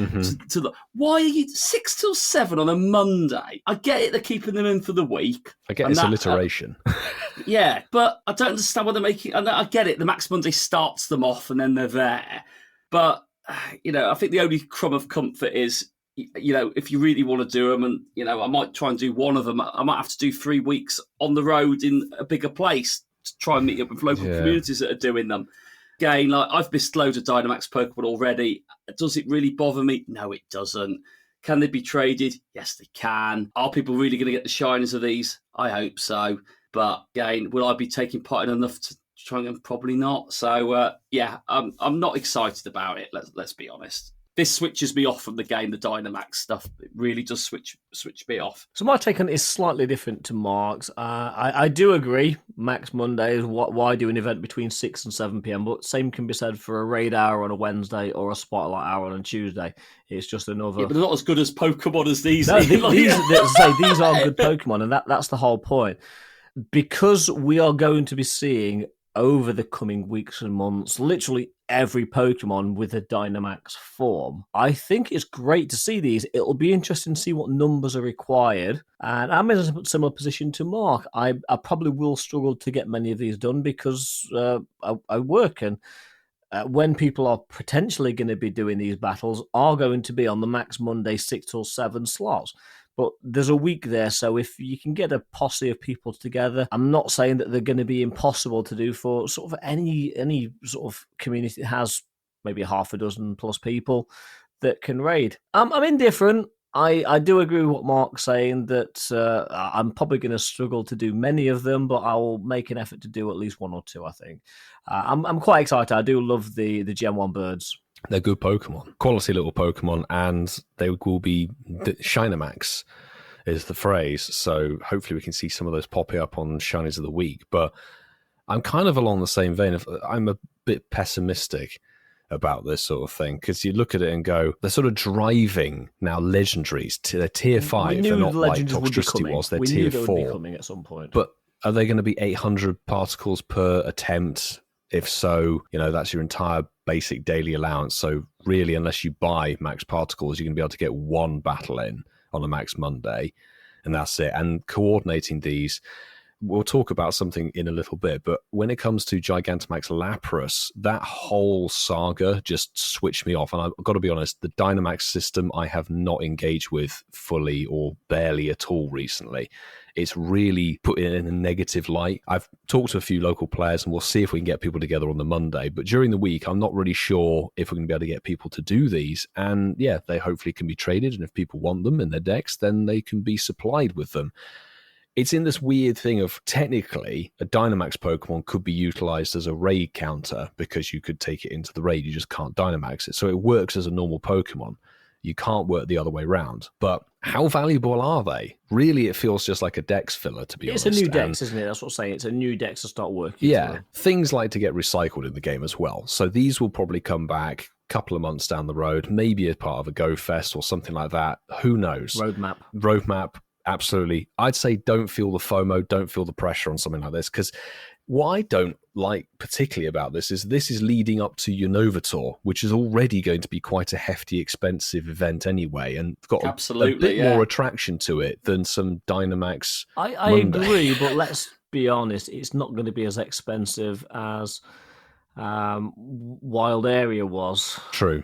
Why are you 6 till 7 on a Monday? I get it, they're keeping them in for the week. I get it's alliteration. Yeah, but I don't understand why they're making. And I get it. The Max Monday starts them off, and then they're there. But you know, I think the only crumb of comfort is, you know, if you really want to do them, and, you know, I might try and do one of them. I might have to do 3 weeks on the road in a bigger place to try and meet up with local communities that are doing them. Again, like, I've missed loads of Dynamax Pokemon already. Does it really bother me? No, it doesn't. Can they be traded? Yes, they can. Are people really going to get the shinies of these? I hope so. But again, will I be taking part in enough to try and probably not? So I'm not excited about it. Let's be honest. This switches me off from the game, the Dynamax stuff. It really does switch me off. So my take on it is slightly different to Mark's. I do agree, Max Monday is why do an event between 6 and 7 p.m, but same can be said for a raid hour on a Wednesday or a spotlight hour on a Tuesday. It's just another... Yeah, but they're not as good as Pokemon as these. No, these are good Pokemon, and that's the whole point. Because we are going to be seeing over the coming weeks and months, literally every Pokemon with a Dynamax form. I think it's great to see these. It'll be interesting to see what numbers are required. And I'm in a similar position to Mark. I probably will struggle to get many of these done because I work, and when people are potentially going to be doing these battles are going to be on the Max Monday 6 till 7 slots. But there's a week there, so if you can get a posse of people together, I'm not saying that they're going to be impossible to do for sort of any sort of community that has maybe half a dozen plus people that can raid. I'm indifferent. I do agree with what Mark's saying, that I'm probably going to struggle to do many of them, but I will make an effort to do at least one or two, I think. I'm quite excited. I do love the Gen 1 birds. They're good Pokemon, quality little Pokemon, and they will be Dynamax is the phrase. So hopefully we can see some of those popping up on Shinies of the Week. But I'm kind of along the same vein. I'm a bit pessimistic about this sort of thing, because you look at it and go, they're sort of driving now Legendaries to their tier 5. They're not like Toxtricity was, they're tier 4. Would be coming at some point. But are they going to be 800 particles per attempt? If so, that's your entire basic daily allowance. So really, unless you buy max particles, you're going to be able to get one battle in on a Max Monday, and that's it. And coordinating these, we'll talk about something in a little bit, but when it comes to Gigantamax Lapras, that whole saga just switched me off. And I've got to be honest, the Dynamax system I have not engaged with fully or barely at all recently. It's really put it in a negative light. I've talked to a few local players, and we'll see if we can get people together on the Monday. But during the week, I'm not really sure if we're going to be able to get people to do these. And yeah, they hopefully can be traded. And if people want them in their decks, then they can be supplied with them. It's in this weird thing of, technically, a Dynamax Pokemon could be utilized as a raid counter because you could take it into the raid. You just can't Dynamax it. So it works as a normal Pokemon. You can't work the other way around. But how valuable are they? Really, it feels just like a dex filler, to be honest. It's a new dex, isn't it? That's what I'm saying. It's a new dex to start working. Yeah. Through. Things like to get recycled in the game as well. So these will probably come back a couple of months down the road, maybe as part of a Go Fest or something like that. Who knows? Roadmap. Absolutely. I'd say don't feel the FOMO, don't feel the pressure on something like this, because what I don't like particularly about this is leading up to Unova Tour, which is already going to be quite a hefty, expensive event anyway, and got a bit more attraction to it than some Dynamax. I agree, but let's be honest, it's not going to be as expensive as Wild Area was. True.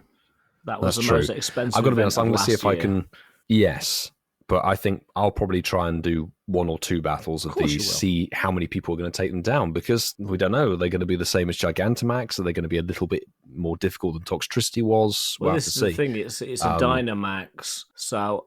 That was the most expensive. I've got to be honest, I'm going to see if year. I can... Yes. But I think I'll probably try and do one or two battles of these, see how many people are going to take them down, because we don't know. Are they going to be the same as Gigantamax? Are they going to be a little bit more difficult than Toxtricity was? Well, this is the thing. It's a Dynamax, so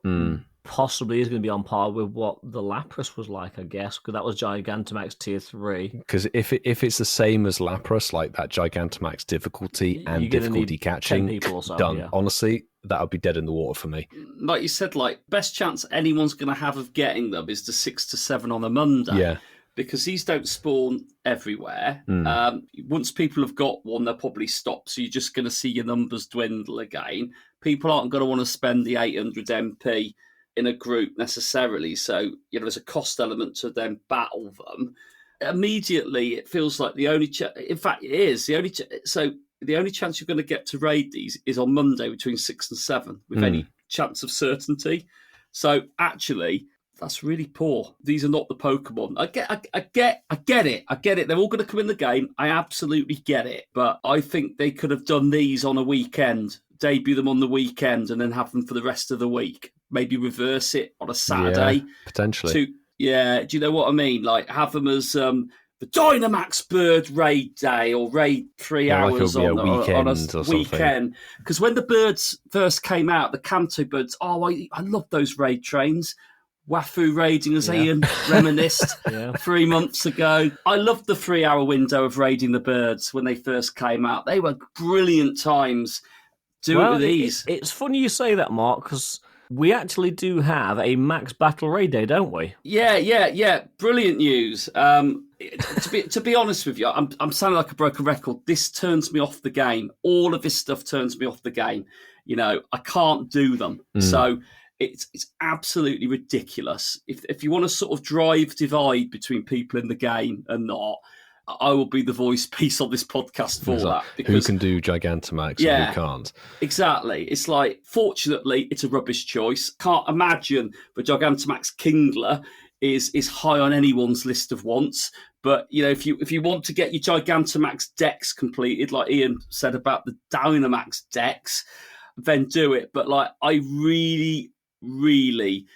possibly is going to be on par with what the Lapras was like, I guess, because that was Gigantamax tier 3. Because if it's the same as Lapras, like that Gigantamax difficulty and difficulty catching, done. Yeah. Honestly, that would be dead in the water for me. Like you said, best chance anyone's going to have of getting them is the 6 to 7 on a Monday. Yeah. Because these don't spawn everywhere. Once people have got one, they'll probably stop. So you're just going to see your numbers dwindle again. People aren't going to want to spend the 800 MP in a group necessarily. So, there's a cost element to then battle them. Immediately, it feels like the only... in fact, it is. The only chance you're going to get to raid these is on Monday between 6 and 7 with any chance of certainty. So actually, that's really poor. These are not the Pokemon. I get it. They're all going to come in the game. I absolutely get it. But I think they could have done these on a weekend, debut them on the weekend, and then have them for the rest of the week. Maybe reverse it on a Saturday. Yeah, potentially. Do you know what I mean? Have them as... the Dynamax Bird Raid Day or Raid 3 hours on a weekend. Because when the birds first came out, the Kanto birds, I love those raid trains. Wafu raiding, as Ian reminisced 3 months ago. I loved the 3-hour window of raiding the birds when they first came out. They were brilliant times. It with ease. It's funny you say that, Mark, because we actually do have a max battle raid day, don't we? Yeah. Brilliant news. To be honest with you, I'm sounding like a broken record. This turns me off the game. All of this stuff turns me off the game. You know, I can't do them. So it's absolutely ridiculous. If you want to sort of drive divide between people in the game and not, I will be the voice piece on this podcast for that. Because, who can do Gigantamax and who can't? Exactly. It's like, fortunately, it's a rubbish choice. Can't imagine the Gigantamax Kingler is high on anyone's list of wants. But, you know, if you want to get your Gigantamax decks completed, like Ian said about the Dynamax decks, then do it. But, like, I really, really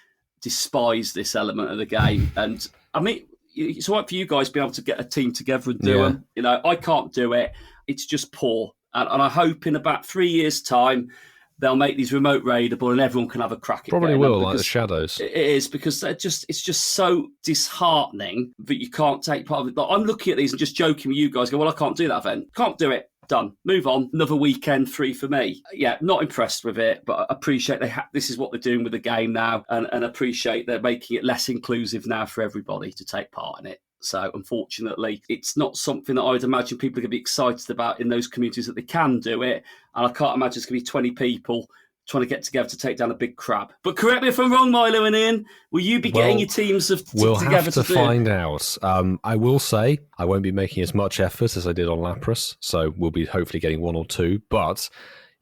despise this element of the game. And, I mean, it's all right for you guys being able to get a team together and do them. You know, I can't do it. It's just poor. And I hope in about 3 years' time, they'll make these remote raidable and everyone can have a crack at it. Probably will, like the Shadows. It is, because it's just so disheartening that you can't take part of it. Like, I'm looking at these and just joking with you guys, go, well, I can't do that event. Can't do it. Done. Move on. Another weekend free for me. Yeah, not impressed with it, but I appreciate this is what they're doing with the game now, and appreciate they're making it less inclusive now for everybody to take part in it. So, unfortunately, it's not something that I would imagine people are going to be excited about in those communities that they can do it. And I can't imagine it's going to be 20 people trying to get together to take down a big crab. But correct me if I'm wrong, Milo and Ian. Will you be getting your teams together we'll have to do find out. I will say I won't be making as much effort as I did on Lapras, so we'll be hopefully getting 1 or 2. But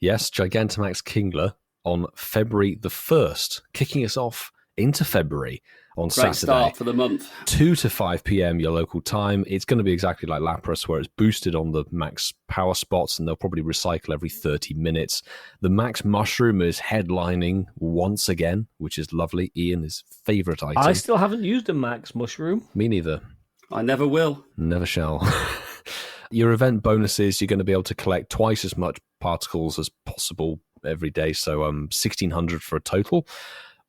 yes, Gigantamax Kingler on February the 1st, kicking us off into February on Saturday. Start for the month. 2 to 5 p.m. your local time. It's going to be exactly like Lapras, where it's boosted on the max power spots, and they'll probably recycle every 30 minutes. The max mushroom is headlining once again, which is lovely. Ian, his favourite item. I still haven't used a max mushroom. Me neither. I never will. Never shall. Your event bonuses, you're going to be able to collect twice as much particles as possible every day, so 1,600 for a total.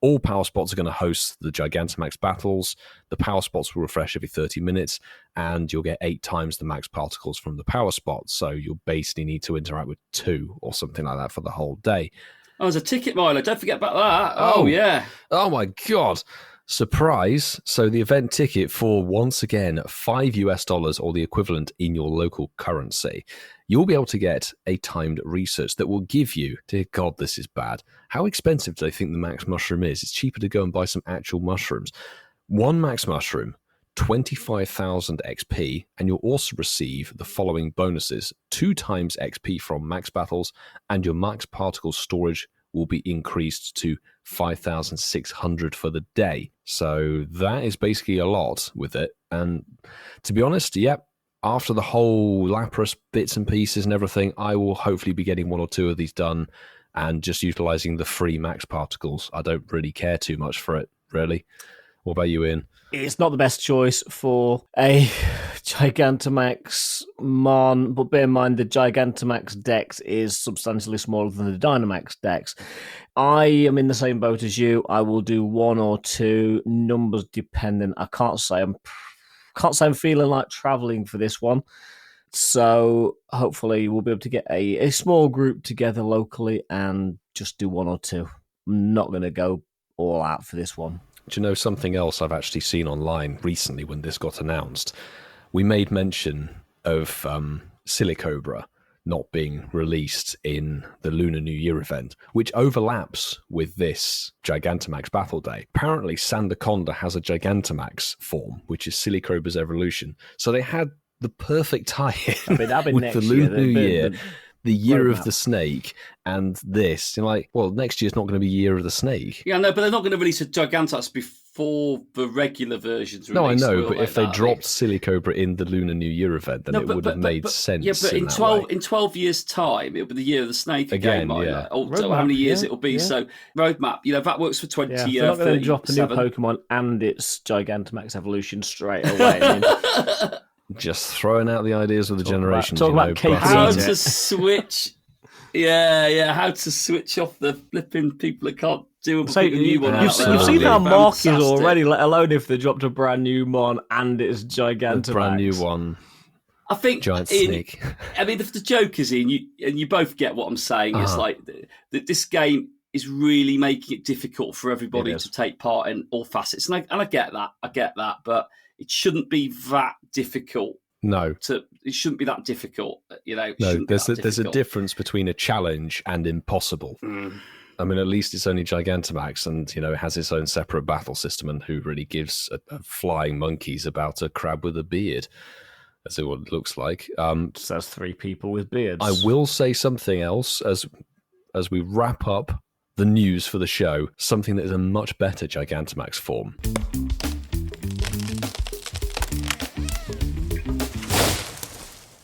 All power spots are going to host the Gigantamax battles. The power spots will refresh every 30 minutes, and you'll get 8 times the max particles from the power spots. So you'll basically need to interact with 2 or something like that for the whole day. Oh, there's a ticket, Milo. Don't forget about that. Oh yeah. Oh, my God. Surprise. So the event ticket for, once again, $5 or the equivalent in your local currency. You'll be able to get a timed research that will give you, dear God, this is bad. How expensive do they think the max mushroom is? It's cheaper to go and buy some actual mushrooms. 1 max mushroom, 25,000 XP, and you'll also receive the following bonuses: 2 times XP from max battles, and your max particle storage will be increased to 5,600 for the day. So that is basically a lot with it. And to be honest, after the whole Lapras bits and pieces and everything, I will hopefully be getting 1 or 2 of these done and just utilizing the free max particles. I don't really care too much for it, really. What about you, Ian? It's not the best choice for a Gigantamax Mon, but bear in mind the Gigantamax Dex is substantially smaller than the Dynamax Dex. I am in the same boat as you. I will do 1 or 2, numbers dependent. I can't say I'm feeling like traveling for this one. So hopefully we'll be able to get a small group together locally and just do 1 or 2. I'm not going to go all out for this one. Do you know something else I've actually seen online recently when this got announced? We made mention of Silicobra not being released in the Lunar New Year event, which overlaps with this Gigantamax Battle Day. Apparently, Sandaconda has a Gigantamax form, which is Silicobra's evolution. So they had the perfect tie-in with the Lunar New Year, the Year of the Snake, and this. You're like, well, next year's not going to be Year of the Snake. Yeah, no, but they're not going to release a Gigantamax before the regular versions release. No, I know, but if they dropped Silicobra in the Lunar New Year event, then it would have made sense. Yeah, but in 12 years' time, it'll be the Year of the Snake again. Yeah. Or how many years it'll be. Yeah. So, roadmap, that works for 20 years. They're not going to drop a new Pokemon and its Gigantamax evolution straight away. Just throwing out the ideas of the generations. Talk about how to switch. Yeah, how to switch off the flipping people that can't doable. So put a new one out you've there. seen how Mark is Fantastic. already, let alone if they dropped a brand new Mon and it's Gigantamax. A brand new one. I think Giant Ian, snake. I mean, the joke is, Ian, you both get what I'm saying. It's like that this game is really making it difficult for everybody to take part in all facets, and I get that, but it shouldn't be that difficult. No, it shouldn't be that difficult. No, there's a difference between a challenge and impossible. I mean, at least it's only Gigantamax, and it has its own separate battle system, and who really gives a flying monkeys about a crab with a beard? That's what it looks like. So that's 3 people with beards. I will say something else as we wrap up the news for the show, something that is a much better Gigantamax form.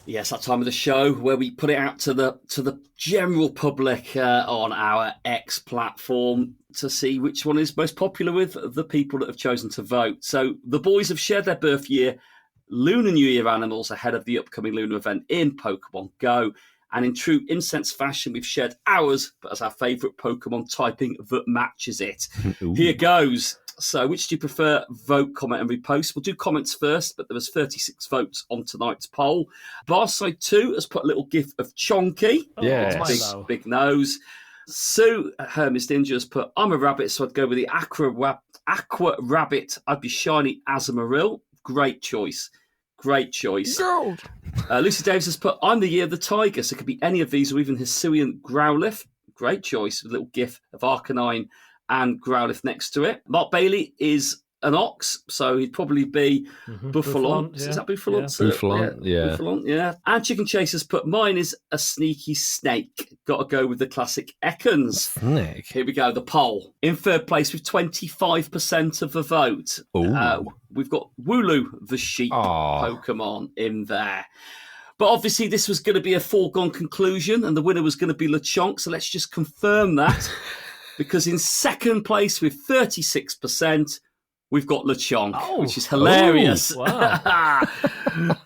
Yes, that time of the show where we put it out to the general public on our X platform to see which one is most popular with the people that have chosen to vote. So the boys have shared their birth year, Lunar New Year animals ahead of the upcoming Lunar event in Pokemon Go. And in true incense fashion, we've shared ours, but as our favourite Pokemon typing that matches it. Here goes. So which do you prefer? Vote, comment and repost. We'll do comments first, but there was 36 votes on tonight's poll. Barside 2 has put a little gif of Chonky. Yes. Big nose. Sue Hermes Ninja has put, I'm a rabbit, so I'd go with the Aqua Rabbit. I'd be shiny as a Maril. Great choice. Gold. Lucy Davis has put, I'm the year of the tiger, so it could be any of these or even Hisuian Growlithe. Great choice with a little gif of Arcanine and Growlithe next to it. Mark Bailey is an ox, so he'd probably be Buffalon. Yeah. Is that Buffalon? Yeah. Buffalon, yeah. Buffalon, yeah. And Chicken Chasers put, mine is a sneaky snake. Got to go with the classic Ekans. Snake. Here we go, the poll. In third place with 25% of the vote. We've got Wooloo, the sheep Pokemon, in there. But obviously this was going to be a foregone conclusion and the winner was going to be Lechonk, so let's just confirm that. Because in second place with 36%, we've got Lechonk, which is hilarious. Wow.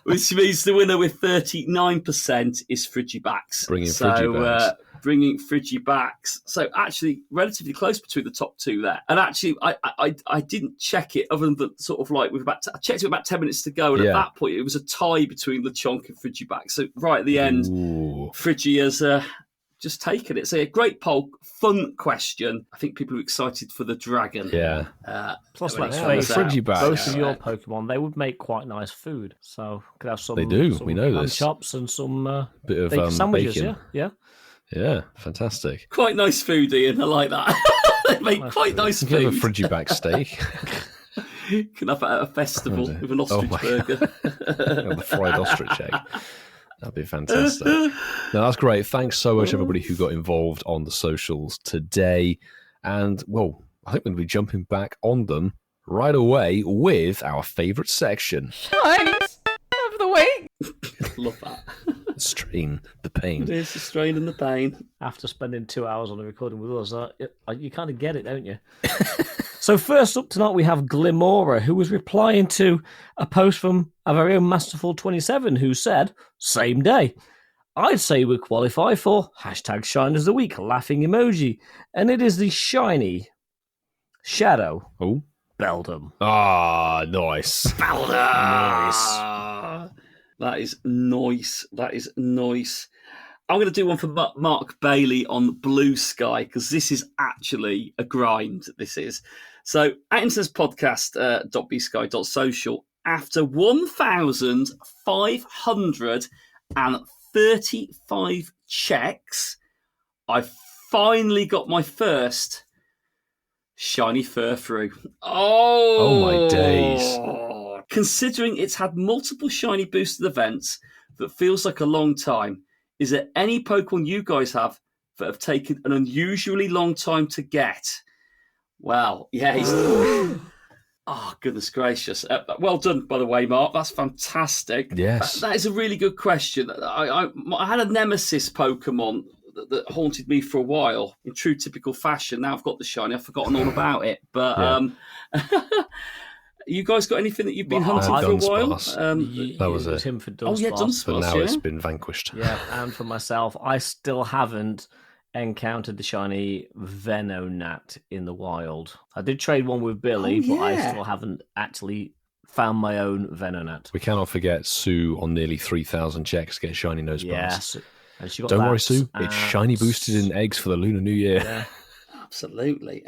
Which means the winner with 39% is Frigibax. Bringing Frigibax. So actually, relatively close between the top two there. And actually, I didn't check it other than sort of like I checked it with about 10 minutes to go. And at that point, it was a tie between Lechonk and Frigibax. So right at the end, Frigi has just taken it. So a great poll, fun question. I think people are excited for the dragon. Yeah. Plus, let's face it, Frigibax. both of your Pokemon, they would make quite nice food. So could have some. They do. Some we know ham this. Chops and some bit of sandwiches. bacon. Yeah. Yeah, fantastic. Quite nice food, Ian. I like that. They make quite nice food. You have a Frigibax steak. You can have it at a festival with an ostrich burger. The fried ostrich egg. That'd be fantastic. No, that's great. Thanks so much, everybody who got involved on the socials today. And, well, I think we're going to be jumping back on them right away with our favourite section. Shinies of the week. Love that. Strain, the pain. It is the strain and the pain. After spending 2 hours on the recording with us, you kind of get it, don't you? So first up tonight, we have Glimora, who was replying to a post from our very own Masterful27, who said, same day, I'd say we qualify for #Shine of the Week, laughing emoji. And it is the shiny Shadow Beldum. Ah, nice. Beldum! Nice. That is nice. That is nice. I'm going to do one for Mark Bailey on Blue Sky, because this is actually a grind, this is. So, at internespodcast.bsky.social, after 1,535 checks, I finally got my first shiny Furfrou. Oh my days. Considering it's had multiple shiny boosted events, that feels like a long time. Is there any Pokemon you guys have that have taken an unusually long time to get? Well, yeah. Oh, goodness gracious. Well done, by the way, Mark. That's fantastic. Yes. That is a really good question. I had a nemesis Pokemon that haunted me for a while in true typical fashion. Now I've got the shiny. I've forgotten all about it. But you guys got anything that you've been hunting for a while? That was it. Him for Dunsparce. Oh, yeah, Dunsparce. But now it's been vanquished. Yeah, and for myself, I still haven't encountered the shiny Venonat in the wild. I did trade one with Billy, but I still haven't actually found my own Venonat. We cannot forget Sue on nearly 3,000 checks to get shiny nose bars. Yes. And she got Don't that worry, Sue. It's shiny boosted in eggs for the Lunar New Year. Yeah. Absolutely.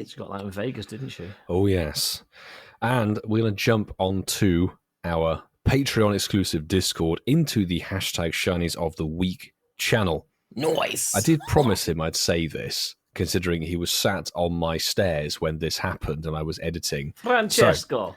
She got that in Vegas, didn't she? Oh, yes. And we're going to jump onto our Patreon exclusive Discord into the hashtag Shinies of the Week channel. Nice. I did promise him I'd say this, considering he was sat on my stairs when this happened and I was editing. Francesco. So,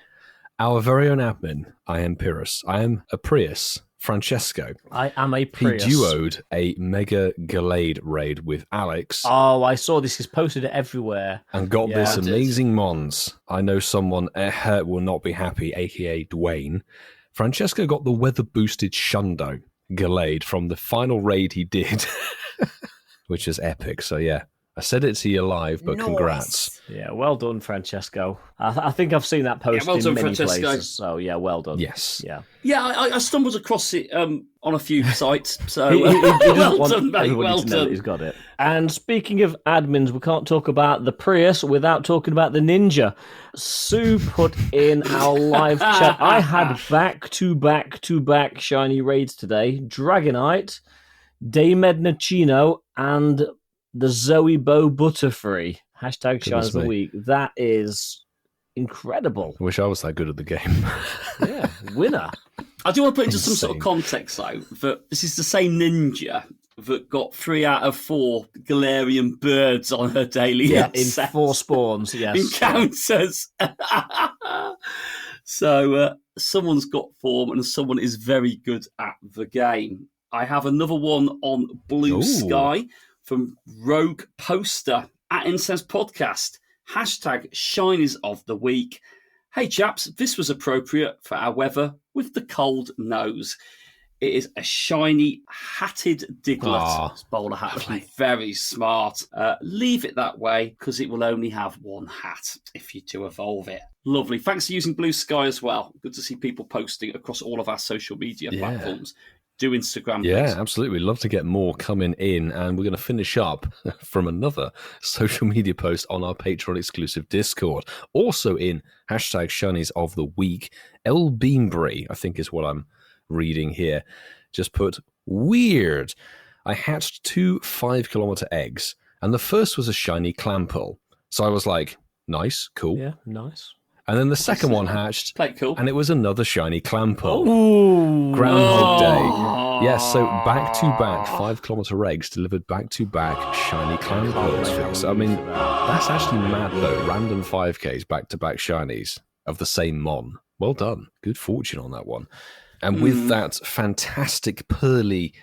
our very own admin, I am Pyrrhus. I am a Prius, Francesco. I am a Prius. He duoed a Mega Gallade Raid with Alex. Oh, I saw this. He's posted it everywhere. And got Yeah, this I did. amazing Mons. I know someone will not be happy, aka Dwayne. Francesco got the weather-boosted Shundo Gallade from the final raid he did, which is epic. So yeah, I said it to you live, but congrats. Yeah, well done, Francesco. I think I've seen that post well in done, many Francesco. places. So yeah, well done. Yes. Yeah. Yeah, I stumbled across it on a few sites. So He doesn't well want done, mate. everybody Well to know that done. he's got it. And speaking of admins, we can't talk about the Prius without talking about the Ninja. Sue put in our live chat. I had back-to-back shiny raids today. Dragonite, Daymed Chino, and the Zoe Bow Butterfree. Hashtag Shines of the me. Week. That is incredible. I wish I was that good at the game. Yeah, winner. I do want to put into some sort of Insane. context, though, that this is the same ninja that got 3 out of 4 Galarian birds on her daily Yeah, in set. 4 spawns, yes. Encounters. So someone's got form and someone is very good at the game. I have another one on Blue Ooh. Sky from Rogue Poster at Incense Podcast. Hashtag Shinies of the Week. Hey chaps, this was appropriate for our weather with the cold nose. It is a shiny hatted Diglett. Aw. It's bowler hat. Very smart. Leave it that way because it will only have 1 hat if you do evolve it. Lovely. Thanks for using Blue Sky as well. Good to see people posting across all of our social media platforms. Do Instagram. Yeah, please. absolutely. We'd love to get more coming in. And we're going to finish up from another social media post on our Patreon exclusive Discord. Also in hashtag Shinies of the Week, El Beanbury, I think is what I'm reading here, just put, weird. I hatched 2 5-kilometer eggs, and the first was a shiny Clample. So I was like, nice, cool. Yeah, nice. And then the second one hatched, Play it cool. and it was another shiny Clample. Ooh. Groundhog Day. Yes, so back-to-back 5-kilometer eggs delivered back-to-back shiny Clamples. So, I mean, that's actually mad, though. Random 5Ks back-to-back shinies of the same Mon. Well done. Good fortune on that one. And with that fantastic pearly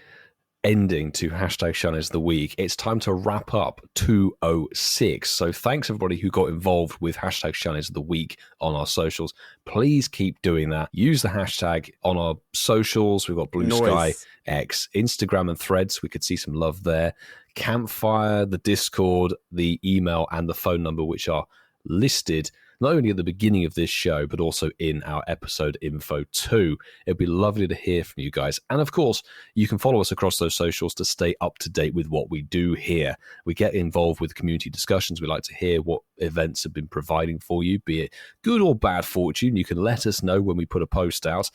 ending to hashtag Shinies of the Week, it's time to wrap up 206. So thanks everybody who got involved with hashtag Shinies of the Week on our socials. Please keep doing that. Use the hashtag on our socials. We've got Blue Sky, X, Instagram and Threads. We could see some love there. Campfire, the Discord, the email and the phone number, which are listed not only at the beginning of this show, but also in our episode info too. It'd be lovely to hear from you guys. And of course, you can follow us across those socials to stay up to date with what we do here. We get involved with community discussions. We like to hear what events have been providing for you, be it good or bad fortune. You can let us know when we put a post out.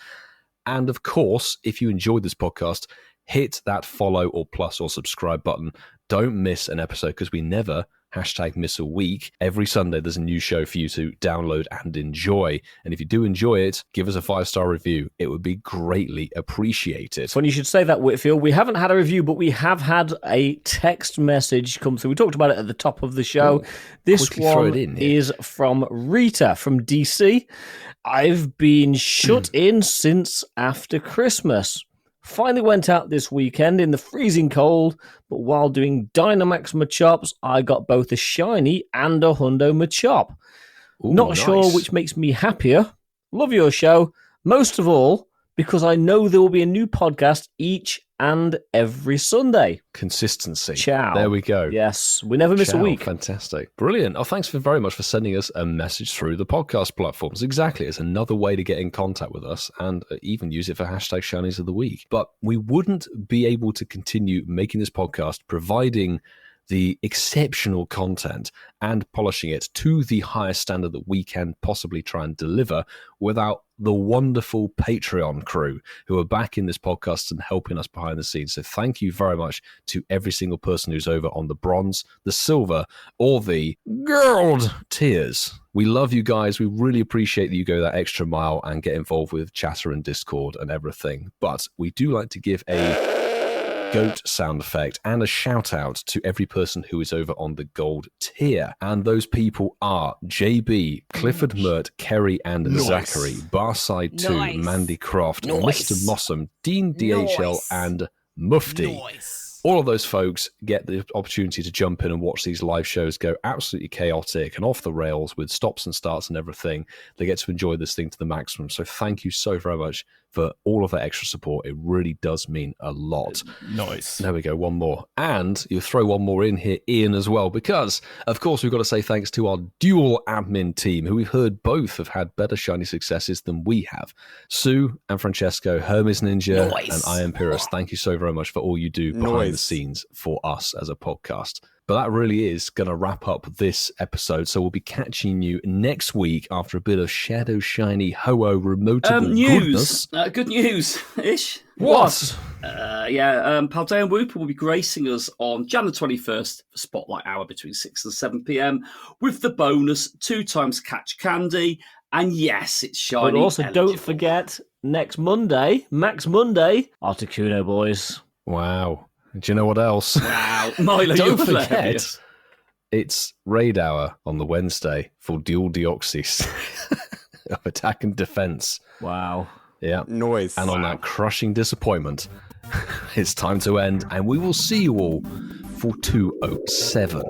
And of course, if you enjoyed this podcast, hit that follow or plus or subscribe button. Don't miss an episode because we never hashtag miss a week. Every Sunday, there's a new show for you to download and enjoy. And if you do enjoy it, give us a 5-star review. It would be greatly appreciated. Funny you should say that, Whitfield. We haven't had a review, but we have had a text message come through. We talked about it at the top of the show. This quickly throw one it in here. is from Rita from DC. I've been shut in since after Christmas. Finally went out this weekend in the freezing cold, but while doing Dynamax Machops, I got both a shiny and a Hundo Machop. Ooh, Not nice. sure which makes me happier. Love your show. Most of all, because I know there will be a new podcast each and every Sunday. Consistency. Ciao. There we go. Yes, we never miss a week. Fantastic. Brilliant. Oh, thanks very much for sending us a message through the podcast platforms. Exactly. It's another way to get in contact with us and even use it for hashtag Shinies of the Week. But we wouldn't be able to continue making this podcast, providing the exceptional content and polishing it to the highest standard that we can possibly try and deliver without the wonderful Patreon crew who are backing this podcast and helping us behind the scenes. So thank you very much to every single person who's over on the bronze, the silver, or the gold tiers. We love you guys. We really appreciate that you go that extra mile and get involved with chatter and Discord and everything. But we do like to give a goat sound effect and a shout out to every person who is over on the gold tier. And those people are JB, Clifford Mert, Kerry and Zachary, Barside 2, Mandy Croft, Mr. Mossam, Dean DHL and Mufti. All of those folks get the opportunity to jump in and watch these live shows go absolutely chaotic and off the rails with stops and starts and everything. They get to enjoy this thing to the maximum. So thank you so very much for all of that extra support. It really does mean a lot. Nice. There we go, one more. And you throw one more in here, Ian, as well, because, of course, we've got to say thanks to our dual admin team, who we've heard both have had better shiny successes than we have. Sue and Francesco, Hermes Ninja, and I Am Pyrrhus. Thank you so very much for all you do behind the scenes for us as a podcast. But that really is going to wrap up this episode. So we'll be catching you next week after a bit of Shadow Shiny Ho-Oh remotable goodness. Good news-ish. What? Paldean Whooper will be gracing us on January 21st for Spotlight Hour between 6 and 7 p.m. with the bonus 2 times Catch Candy. And yes, it's shiny. But also eligible. don't forget, next Monday, Max Monday, Articuno boys. Wow. Do you know what else? Wow. Milo, Don't you're forget, hilarious. it's Raid Hour on the Wednesday for dual deoxys of attack and defense. Wow. Yeah. Noise. And on that crushing disappointment, it's time to end, and we will see you all for 207.